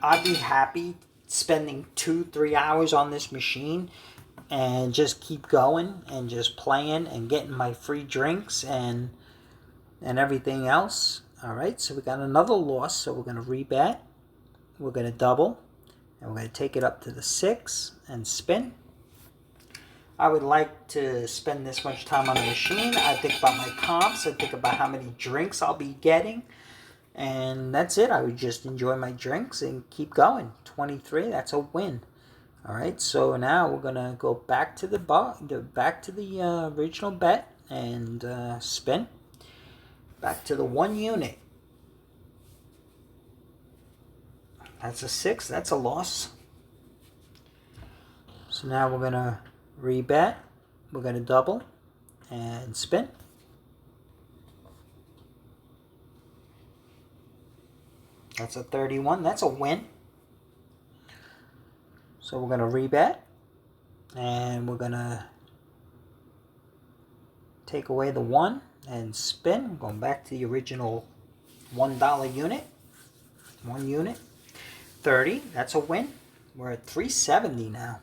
I'd be happy spending 2-3 hours on this machine and just keep going and just playing and getting my free drinks and everything else. All right, so we got another loss, so we're going to rebet. We're going to double, and we're going to take it up to the 6 and spin. I would like to spend this much time on the machine. I think about my comps. I think about how many drinks I'll be getting. And that's it. I would just enjoy my drinks and keep going. 23, that's a win. All right, so now we're going to go back to the original bet and spin. Back to the 1 unit. That's a 6. That's a loss. So now we're going to rebet. We're going to double and spin. That's a 31. That's a win. So we're going to rebet. And we're going to take away the 1 and spin. Going back to the original $1 unit. 1 unit. 30. That's a win. We're at 370 now.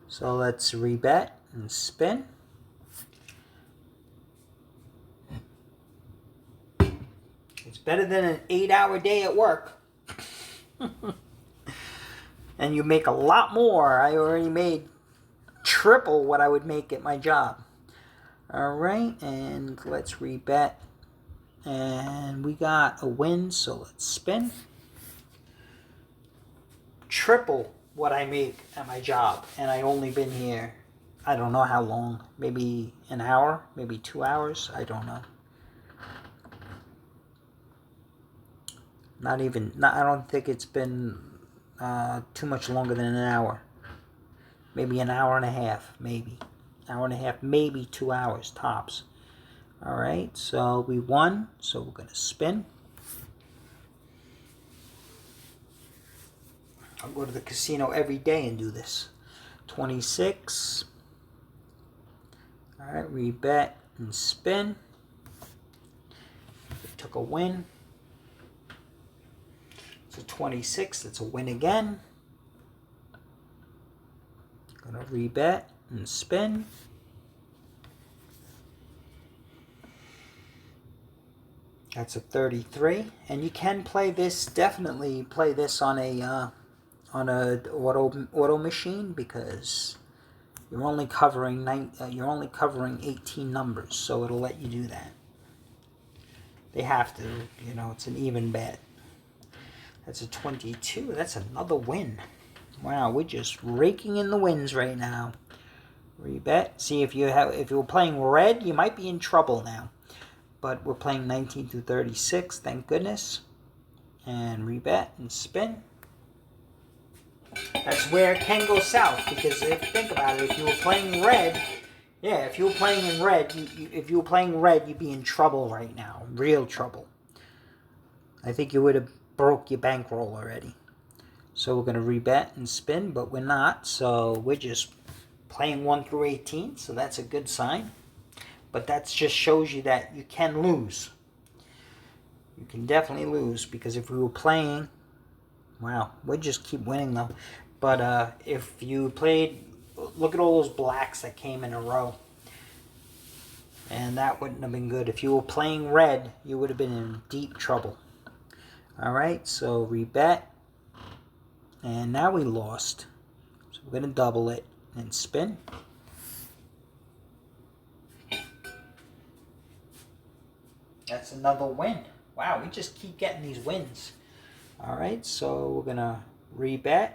So let's rebet and spin. It's better than an 8-hour day at work. And you make a lot more. I already made triple what I would make at my job. All right, and let's rebet. And we got a win, so let's spin. Triple what I make at my job, and I only been here, I don't know how long, maybe an hour, maybe 2 hours, I don't know. I don't think it's been too much longer than an hour. Maybe an hour and a half, maybe. Hour and a half, maybe 2 hours, tops. All right, so we won, so we're going to spin. I'll go to the casino every day and do this. 26. All right, rebet and spin. We took a win. So 26, that's a win again. Gonna rebet and spin. That's a 33, and you can play this. Definitely play this on a auto machine, because you're only covering 18 numbers, so it'll let you do that. They have to, it's an even bet. That's a 22. That's another win. Wow, we're just raking in the wins right now. Rebet. See, if you were playing red, you might be in trouble now. But we're playing 19 through 36, thank goodness. And rebet and spin. That's where it can go south, because think about it, if you were playing red, if you were playing in red, if you were playing red, you'd be in trouble right now, real trouble. I think you would have broke your bankroll already. So we're going to rebet and spin, but we're not, so we're just playing 1 through 18, so that's a good sign. But that just shows you that you can lose. You can definitely lose, because if we were playing, wow, we'd just keep winning though. But if you played, look at all those blacks that came in a row. And that wouldn't have been good. If you were playing red, you would have been in deep trouble. All right, so rebet. And now we lost. So we're going to double it and spin. That's another win. Wow, we just keep getting these wins. All right, so we're going to rebet.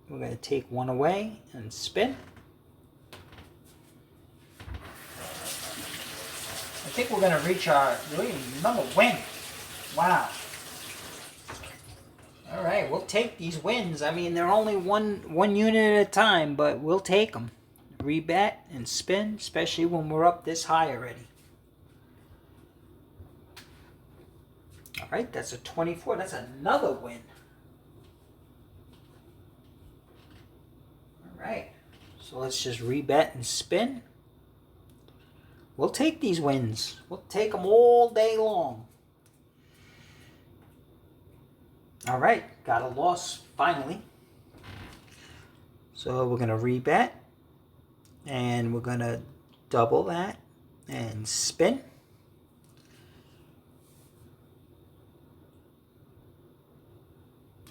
We're going to take 1 away and spin. I think we're going to reach another win. Wow. All right, we'll take these wins. I mean, they're only one unit at a time, but we'll take them. Rebet and spin, especially when we're up this high already. All right, that's a 24. That's another win. All right, so let's just rebet and spin. we'll take these wins. We'll take them all day long. All right, got a loss finally. So we're going to rebet. And we're going to double that and spin.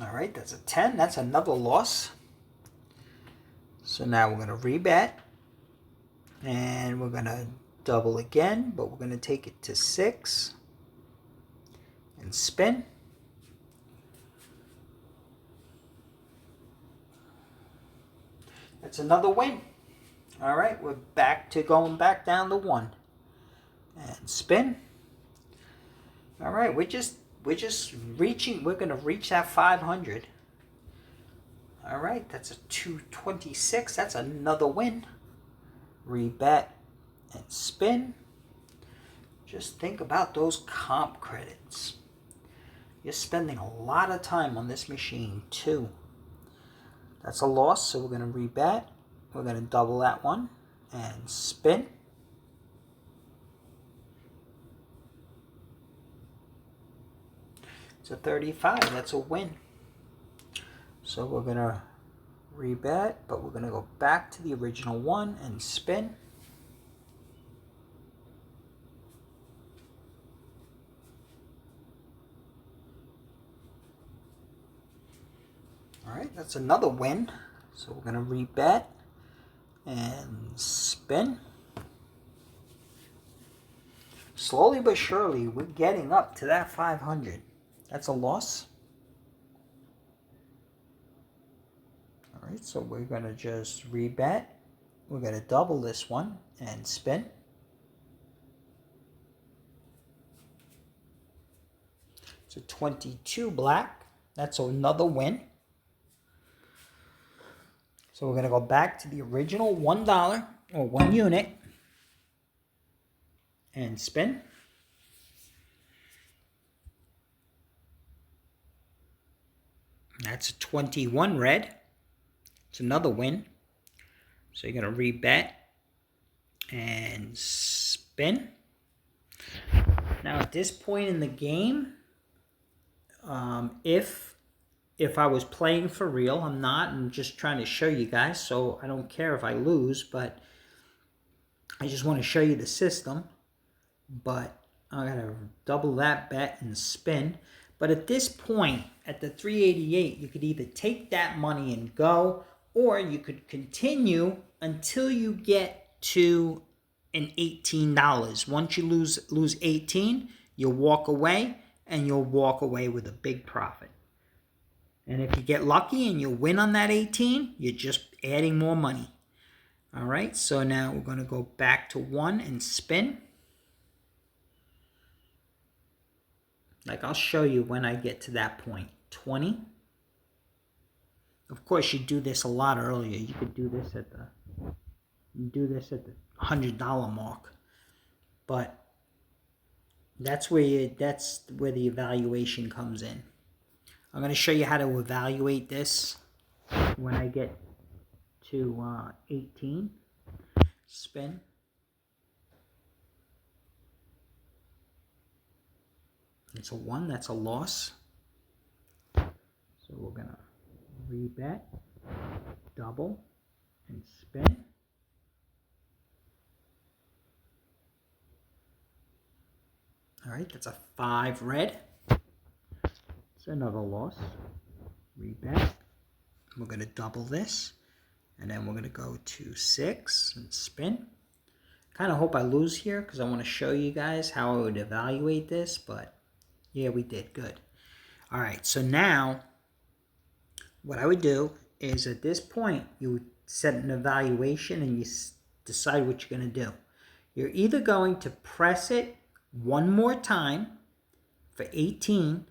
All right, that's a 10. That's another loss. So now we're going to rebet. And we're going to double again, but we're going to take it to 6 and spin. That's another win. All right, we're back to going back down to 1 and spin. All right, we're just reaching. We're going to reach that 500. All right, that's a 226. That's another win. Rebet and spin. Just think about those comp credits. You're spending a lot of time on this machine too. That's a loss, so we're going to rebet. We're going to double that one and spin. It's a 35. That's a win. So we're going to rebet, but we're going to go back to the original one and spin. All right, that's another win. So we're going to rebet and spin. Slowly but surely, we're getting up to that 500. That's a loss. All right, so we're going to just rebet. We're going to double this one and spin. It's a 22 black. That's another win. So we're going to go back to the original $1 or 1 unit and spin. That's a 21 red. It's another win. So you're going to rebet and spin. Now at this point in the game, if I was playing for real, I'm not. I'm just trying to show you guys, so I don't care if I lose, but I just want to show you the system. But I got to double that bet and spin. But at this point, at the 388, you could either take that money and go, or you could continue until you get to an $18. Once you lose 18, you'll walk away, and you'll walk away with a big profit. And if you get lucky and you win on that 18, you're just adding more money. All right, so now we're going to go back to 1 and spin. Like I'll show you when I get to that point. 20. Of course, you do this a lot earlier. You could do this at the $100 mark. But that's where the evaluation comes in. I'm going to show you how to evaluate this when I get to 18. Spin. It's a 1. That's a loss. So we're going to rebet, double, and spin. All right, that's a 5 red. It's another loss. Rebet. We're going to double this. And then we're going to go to 6 and spin. Kind of hope I lose here because I want to show you guys how I would evaluate this. But yeah, we did. Good. All right, so now what I would do is at this point, you would set an evaluation and you decide what you're going to do. You're either going to press it one more time for 18.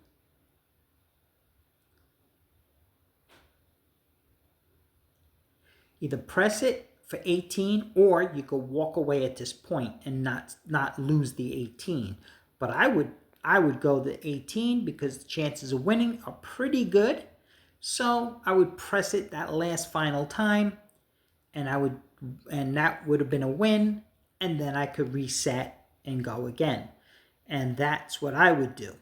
Either press it for 18 or you could walk away at this point and not lose the 18. But I would go the 18 because the chances of winning are pretty good. So I would press it that last final time and that would have been a win. and then I could reset and go again. And that's what I would do.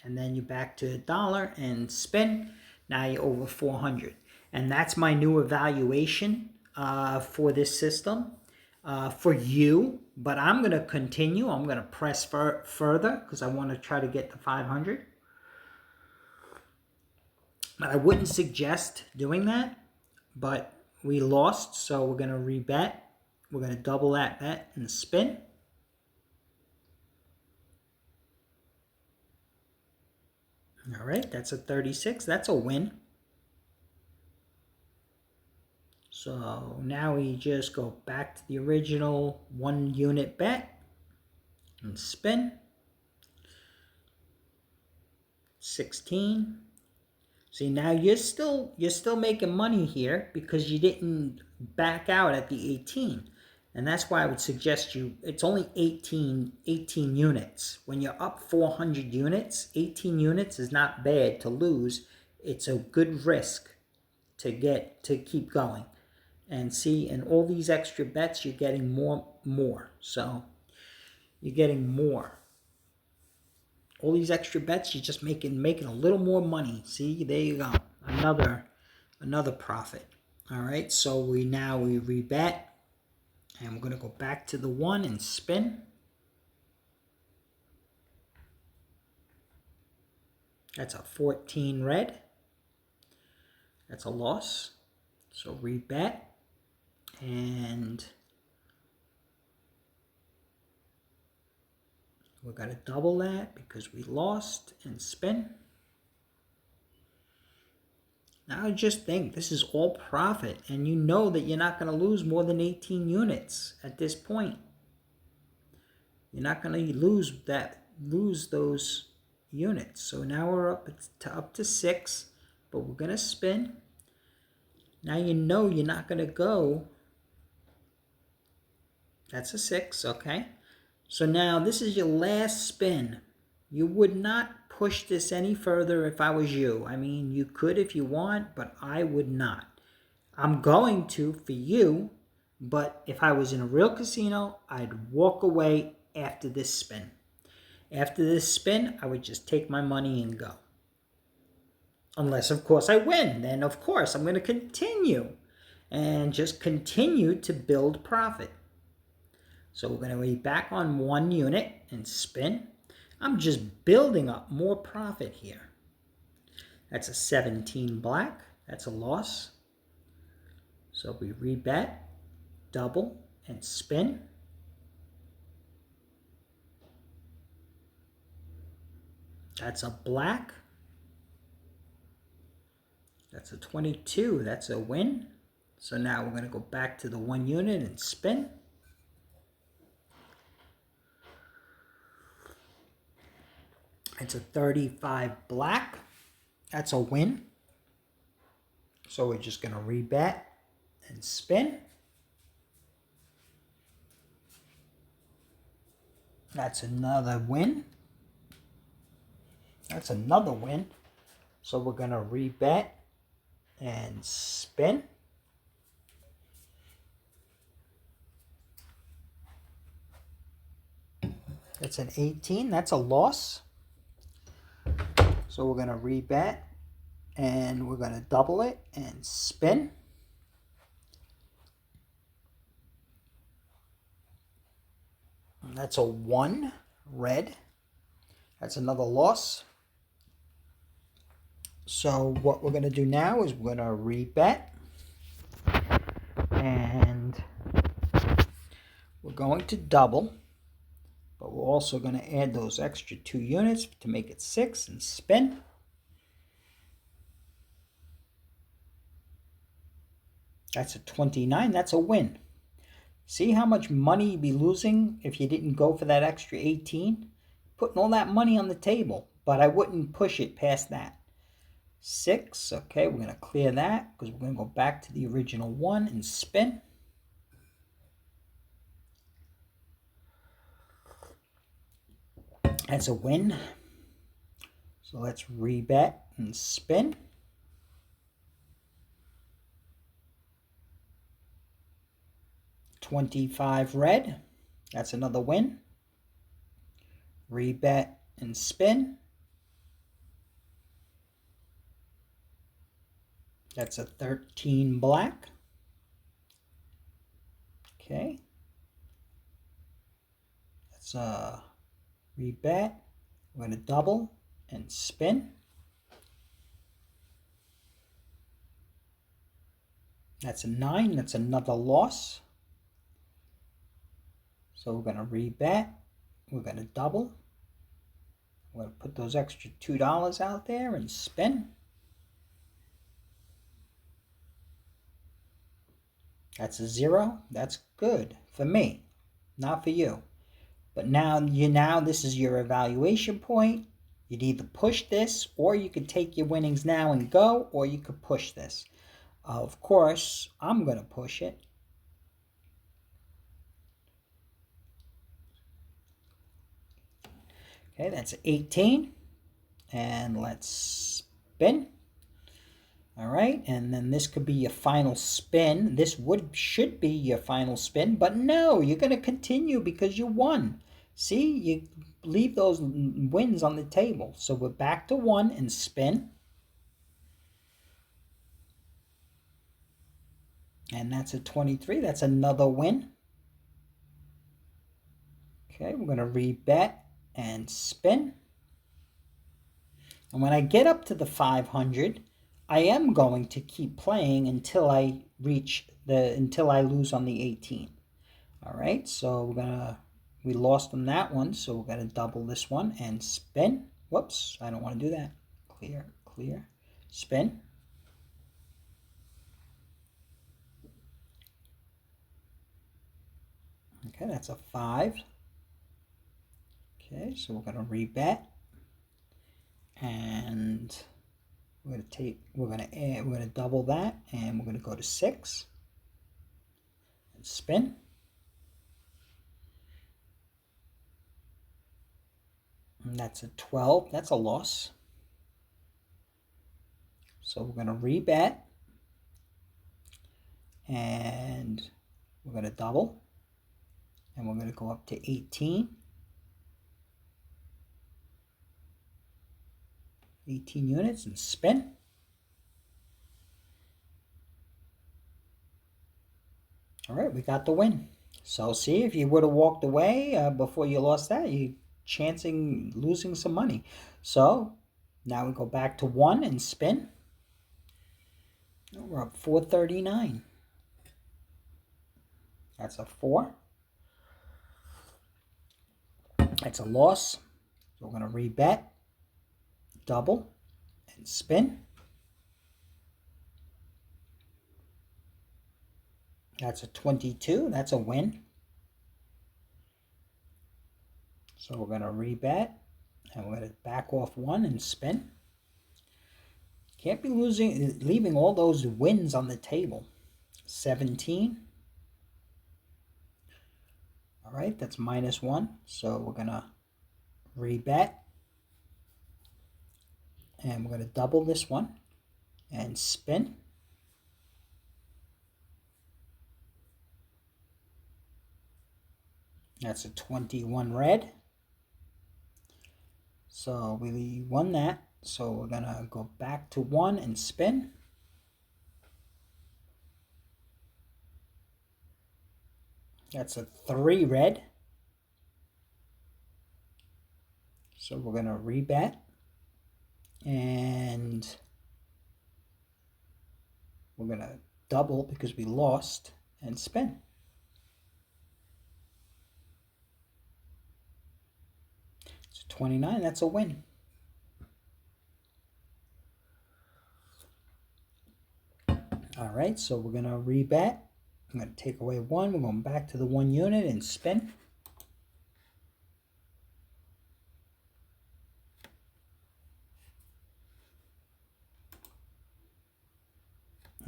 And then you're back to $1 and spin. Now you're over 400. And that's my new evaluation for this system for you. But I'm going to continue. I'm going to press further because I want to try to get to 500. But I wouldn't suggest doing that. But we lost, so we're going to rebet. We're going to double that bet and spin. All right, that's a 36. That's a win. So now we just go back to the original 1 unit bet and spin. 16. See, now you're still making money here because you didn't back out at the 18. And that's why I would suggest it's only 18 units. When you're up 400 units, 18 units is not bad to lose. It's a good risk to keep going. And see, in all these extra bets, you're getting more. So you're getting more. All these extra bets, you're just making a little more money. See, there you go. Another profit. All right, so we rebet. And we're going to go back to the 1 and spin. That's a 14 red. That's a loss. So rebet. And we're going to double that because we lost and spin. Now just think, this is all profit, and you know that you're not going to lose more than 18 units at this point. You're not going to lose those units. So now we're up to 6, but we're going to spin. Now you know you're not going to go. That's a 6, okay? So now this is your last spin. You would not push this any further if I was you. I mean, you could if you want, but I would not. I'm going to for you, but if I was in a real casino, I'd walk away after this spin. After this spin, I would just take my money and go. Unless, of course, I win. Then, of course, I'm going to continue and just continue to build profit. So we're going to be back on 1 unit and spin. I'm just building up more profit here. That's a 17 black. That's a loss. So we rebet, double, and spin. That's a black. That's a 22. That's a win. So now we're going to go back to the 1 unit and spin. It's a 35 black. That's a win. So we're just going to rebet and spin. That's another win. That's another win. So we're going to rebet and spin. That's an 18. That's a loss. So we're going to rebet and we're going to double it and spin. And that's a 1 red. That's another loss. So what we're going to do now is we're going to rebet. And we're going to double. But we're also going to add those extra 2 units to make it 6 and spin. That's a 29. That's a win. See how much money you'd be losing if you didn't go for that extra 18? Putting all that money on the table, but I wouldn't push it past that. 6. Okay, we're going to clear that because we're going to go back to the original 1 and spin. That's a win. So let's rebet and spin. $25 red. That's another win. Rebet and spin. That's a 13 black. Okay. That's a rebet. We're going to double and spin. That's a 9. That's another loss. So we're going to rebet. We're going to double. We're going to put those extra $2 out there and spin. That's a 0. That's good for me, not for you. But now this is your evaluation point. You'd either push this, or you could take your winnings now and go, or you could push this. Of course, I'm going to push it. Okay, that's 18. And let's spin. All right, and then this could be your final spin. This should be your final spin, but no, you're going to continue because you won. See, you leave those wins on the table. So we're back to 1 and spin. And that's a 23. That's another win. Okay, we're going to rebet and spin. And when I get up to the 500, I am going to keep playing until I lose on the 18. All right, so we lost on that one, so we're going to double this one and spin. Whoops, I don't want to do that. Clear, spin. Okay, that's a 5. Okay, so we're going to rebet, and we're going to double that, and we're going to go to 6 and spin. And that's a 12. That's a loss. So we're going to rebet, and we're going to double, and we're going to go up to 18. 18 units and spin. All right, we got the win. So see, if you would have walked away before you lost that, you're chancing losing some money. So now we go back to 1 and spin. We're up 439. That's a 4. That's a loss. So we're going to rebet, double, and spin. That's a 22. That's a win. So we're going to rebet, and we're going to back off 1 and spin. Can't be leaving all those wins on the table. 17. All right, that's -1. So we're going to rebet, and we're going to double this one and spin. That's a 21 red. So we won that. So we're going to go back to 1 and spin. That's a 3 red. So we're going to rebet. And we're going to double because we lost and spin. So 29, that's a win. All right, so we're going to rebet. I'm going to take away 1. We're going back to the 1 unit and spin.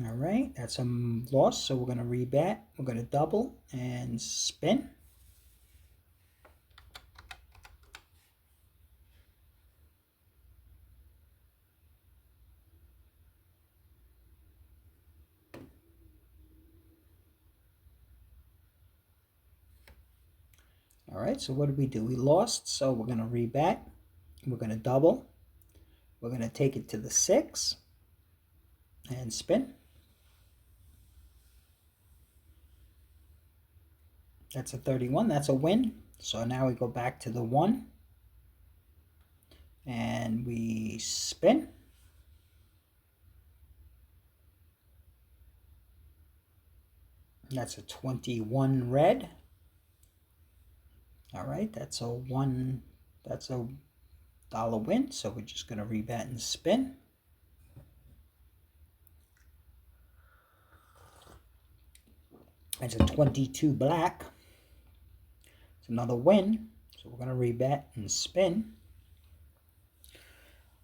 All right, that's a loss, so we're going to rebet. We're going to double and spin. All right, so what did we do? We lost, so we're going to rebet. We're going to double. We're going to take it to the 6 and spin. That's a 31. That's a win. So now we go back to the 1 and we spin. That's a 21 red. All right, that's a $1 win. So we're just going to rebet and spin. That's a 22 black. It's another win. So we're going to rebet and spin.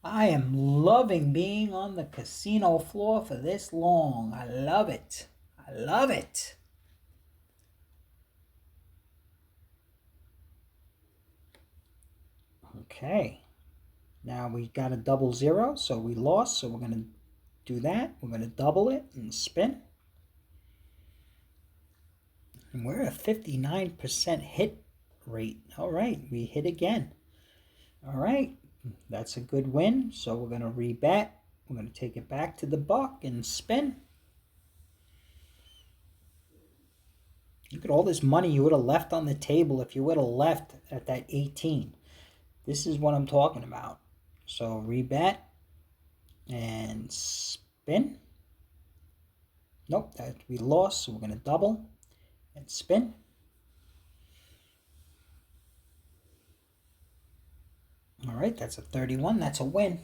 I am loving being on the casino floor for this long. I love it. I love it. Okay. Now we got a double 0, so we lost. So we're going to do that. We're going to double it and spin. And we're at a 59% hit rate. All right, we hit again. All right, that's a good win. So we're going to rebet. We're going to take it back to the buck and spin. Look at all this money you would have left on the table if you would have left at that 18. This is what I'm talking about. So rebet and spin. Nope, that we lost, so we're going to double and spin. All right, that's a 31. That's a win.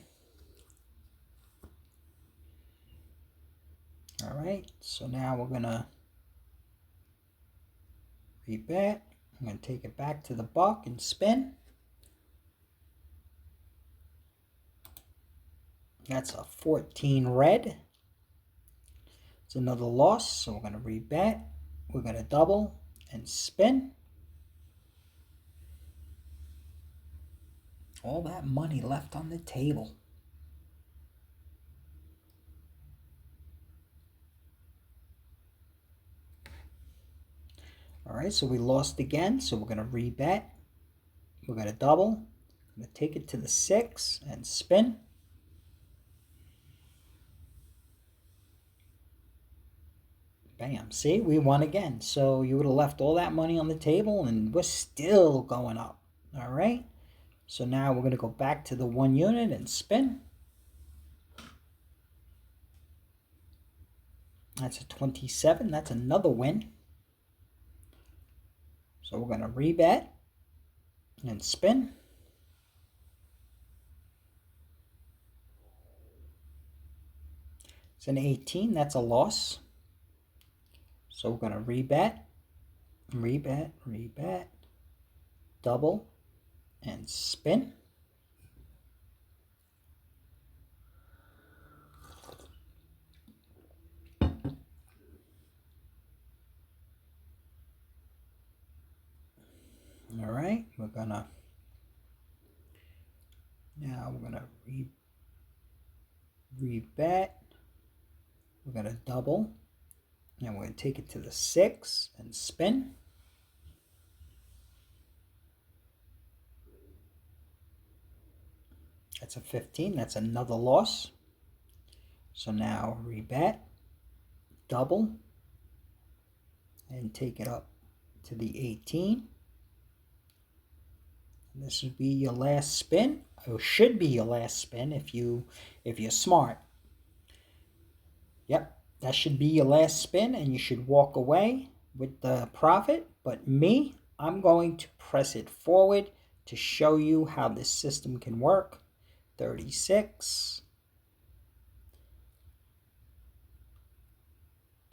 All right, so now we're going to rebet. I'm going to take it back to the buck and spin. That's a 14 red. It's another loss, so we're going to rebet. We're going to double and spin. All that money left on the table. All right, so we lost again, so we're going to rebet. We're going to double. I'm going to take it to the 6 and spin. Bam. See, we won again. So you would have left all that money on the table, and we're still going up. All right. So now we're going to go back to the 1 unit and spin. That's a 27. That's another win. So we're going to rebet and spin. It's an 18. That's a loss. So we're going to rebet, double, and spin. All right, we're gonna rebet. We're gonna double, and we're gonna take it to the 6 and spin. That's a 15. That's another loss. So now rebet, double, and take it up to the 18. This would be your last spin, or should be your last spin if you're smart. Yep, that should be your last spin, and you should walk away with the profit. But me, I'm going to press it forward to show you how this system can work. 36.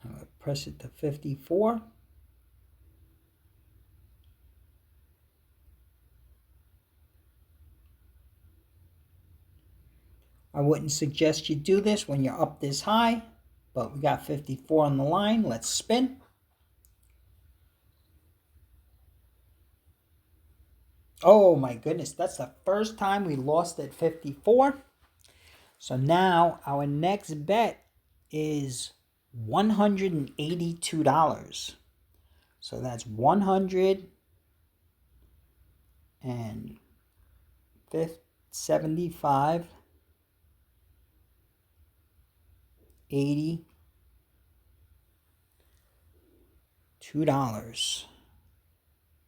I'm going to press it to 54. I wouldn't suggest you do this when you're up this high, but we got 54 on the line. Let's spin. Oh my goodness, that's the first time we lost at 54. So now our next bet is $182. So that's 100 and 75, 80, $2.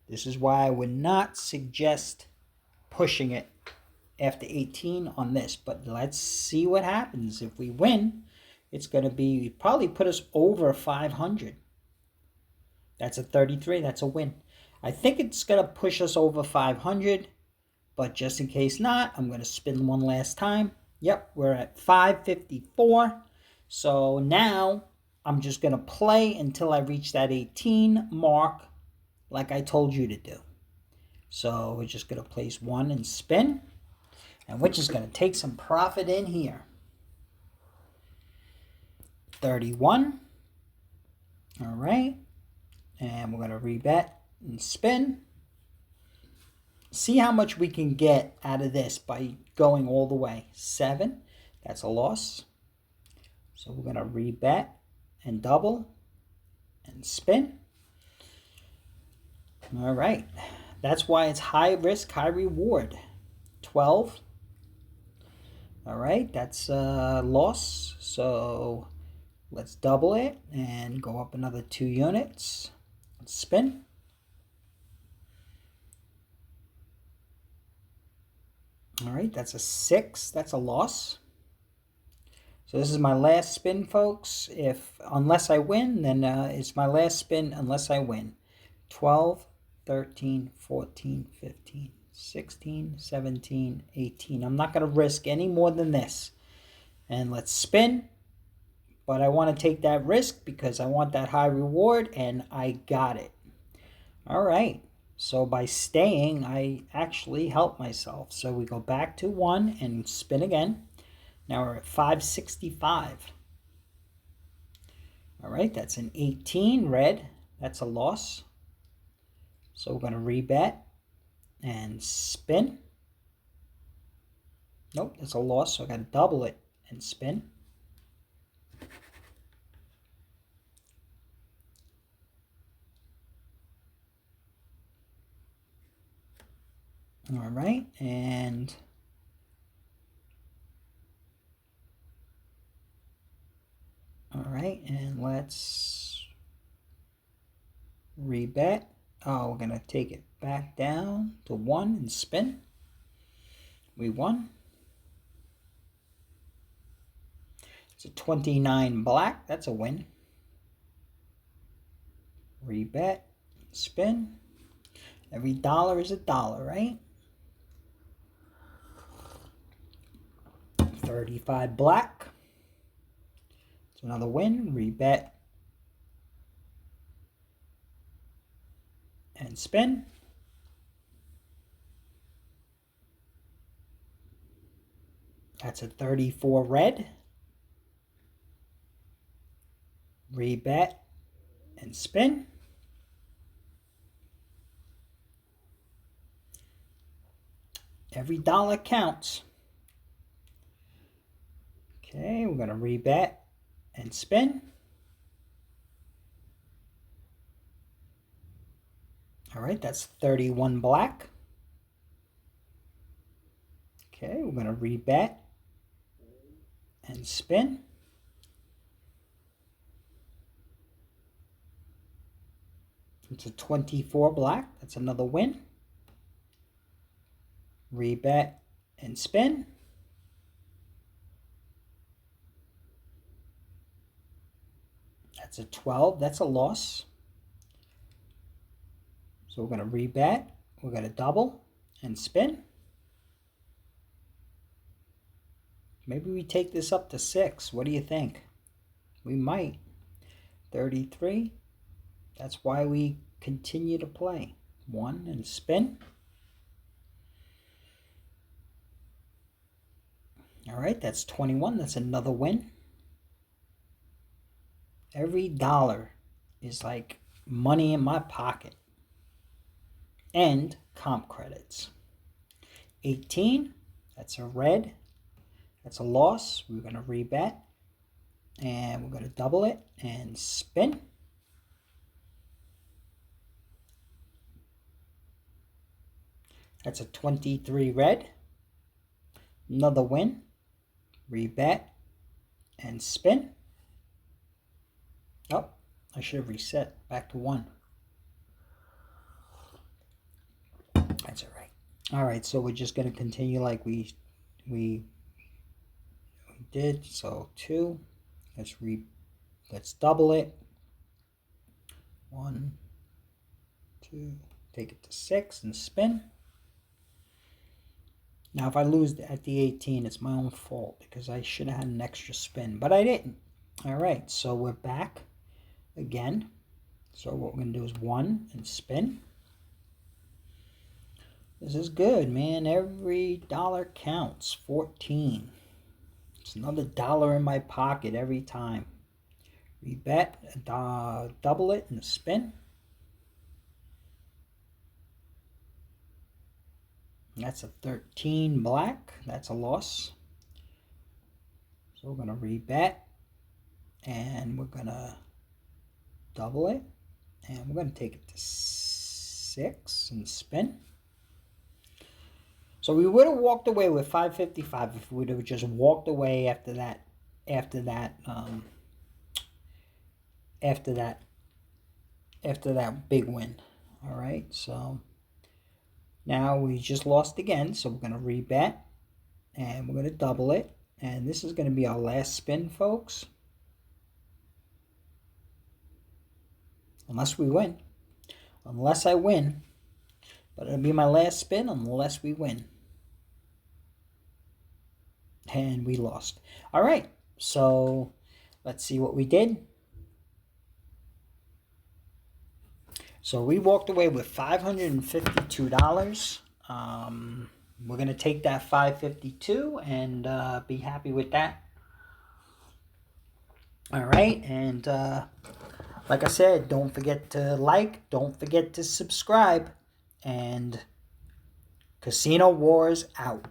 This is why I would not suggest pushing it after 18 on this, but let's see what happens. If we win, it's going to be probably put us over 500. That's a 33. That's a win. I think it's going to push us over 500, but just in case not, I'm going to spin one last time. Yep, we're at 554. So now I'm just going to play until I reach that 18 mark like I told you to do. So we're just going to place one and spin. And we're just going to take some profit in here. 31. All right. And we're going to rebet and spin. See how much we can get out of this by going all the way. 7. That's a loss. So we're going to rebet and double and spin. All right. That's why it's high risk, high reward. 12. All right. That's a loss. So let's double it and go up another 2 units. Let's spin. All right. That's a 6. That's a loss. So this is my last spin, folks. Unless I win, then it's my last spin unless I win. 12, 13, 14, 15, 16, 17, 18. I'm not going to risk any more than this. And let's spin. But I want to take that risk because I want that high reward, and I got it. All right. So by staying, I actually helped myself. So we go back to 1 and spin again. Now we're at 565. All right, that's an 18 red. That's a loss. So we're going to rebet and spin. Nope, that's a loss, so I got to double it and spin. All right, and let's rebet. Oh, we're going to take it back down to 1 and spin. We won. It's a 29 black. That's a win. Rebet, spin. Every dollar is a dollar, right? 35 black. It's another win. Rebet and spin. That's a 34 red. Rebet and spin. Every dollar counts. Okay, we're going to rebet and spin. All right, that's 31 black. Okay, we're going to rebet and spin. It's a 24 black. That's another win. Rebet and spin. That's a 12. That's a loss. So we're going to rebet. We're going to double and spin. Maybe we take this up to 6. What do you think? We might. 33. That's why we continue to play. 1 and spin. All right, that's 21. That's another win. Every dollar is like money in my pocket. And comp credits. 18. That's a red. That's a loss. We're going to rebet. And we're going to double it and spin. That's a 23 red. Another win. Rebet and spin. Oh, I should have reset back to 1. That's all right. All right, so we're just going to continue like we did. So 2. Let's double it. 1, 2. Take it to 6 and spin. Now, if I lose at the 18, it's my own fault because I should have had an extra spin, but I didn't. All right, so we're back again. So what we're going to do is 1 and spin. This is good, man. Every dollar counts. 14. It's another dollar in my pocket every time. Rebet, double it, and spin. That's a 13 black. That's a loss. So we're going to rebet. And we're going to double it. And we're going to take it to 6 and spin. So we would have walked away with 555 if we would have just walked away after that big win. All right, so now we just lost again, so we're going to rebet and we're going to double it, and this is going to be our last spin, folks, unless we win. Unless I win, but it'll be my last spin unless we win. And we lost. All right, so let's see what we did. So we walked away with $552. We're going to take that $552 and be happy with that. All right, and like I said, don't forget to like, don't forget to subscribe, and Casino Wars out.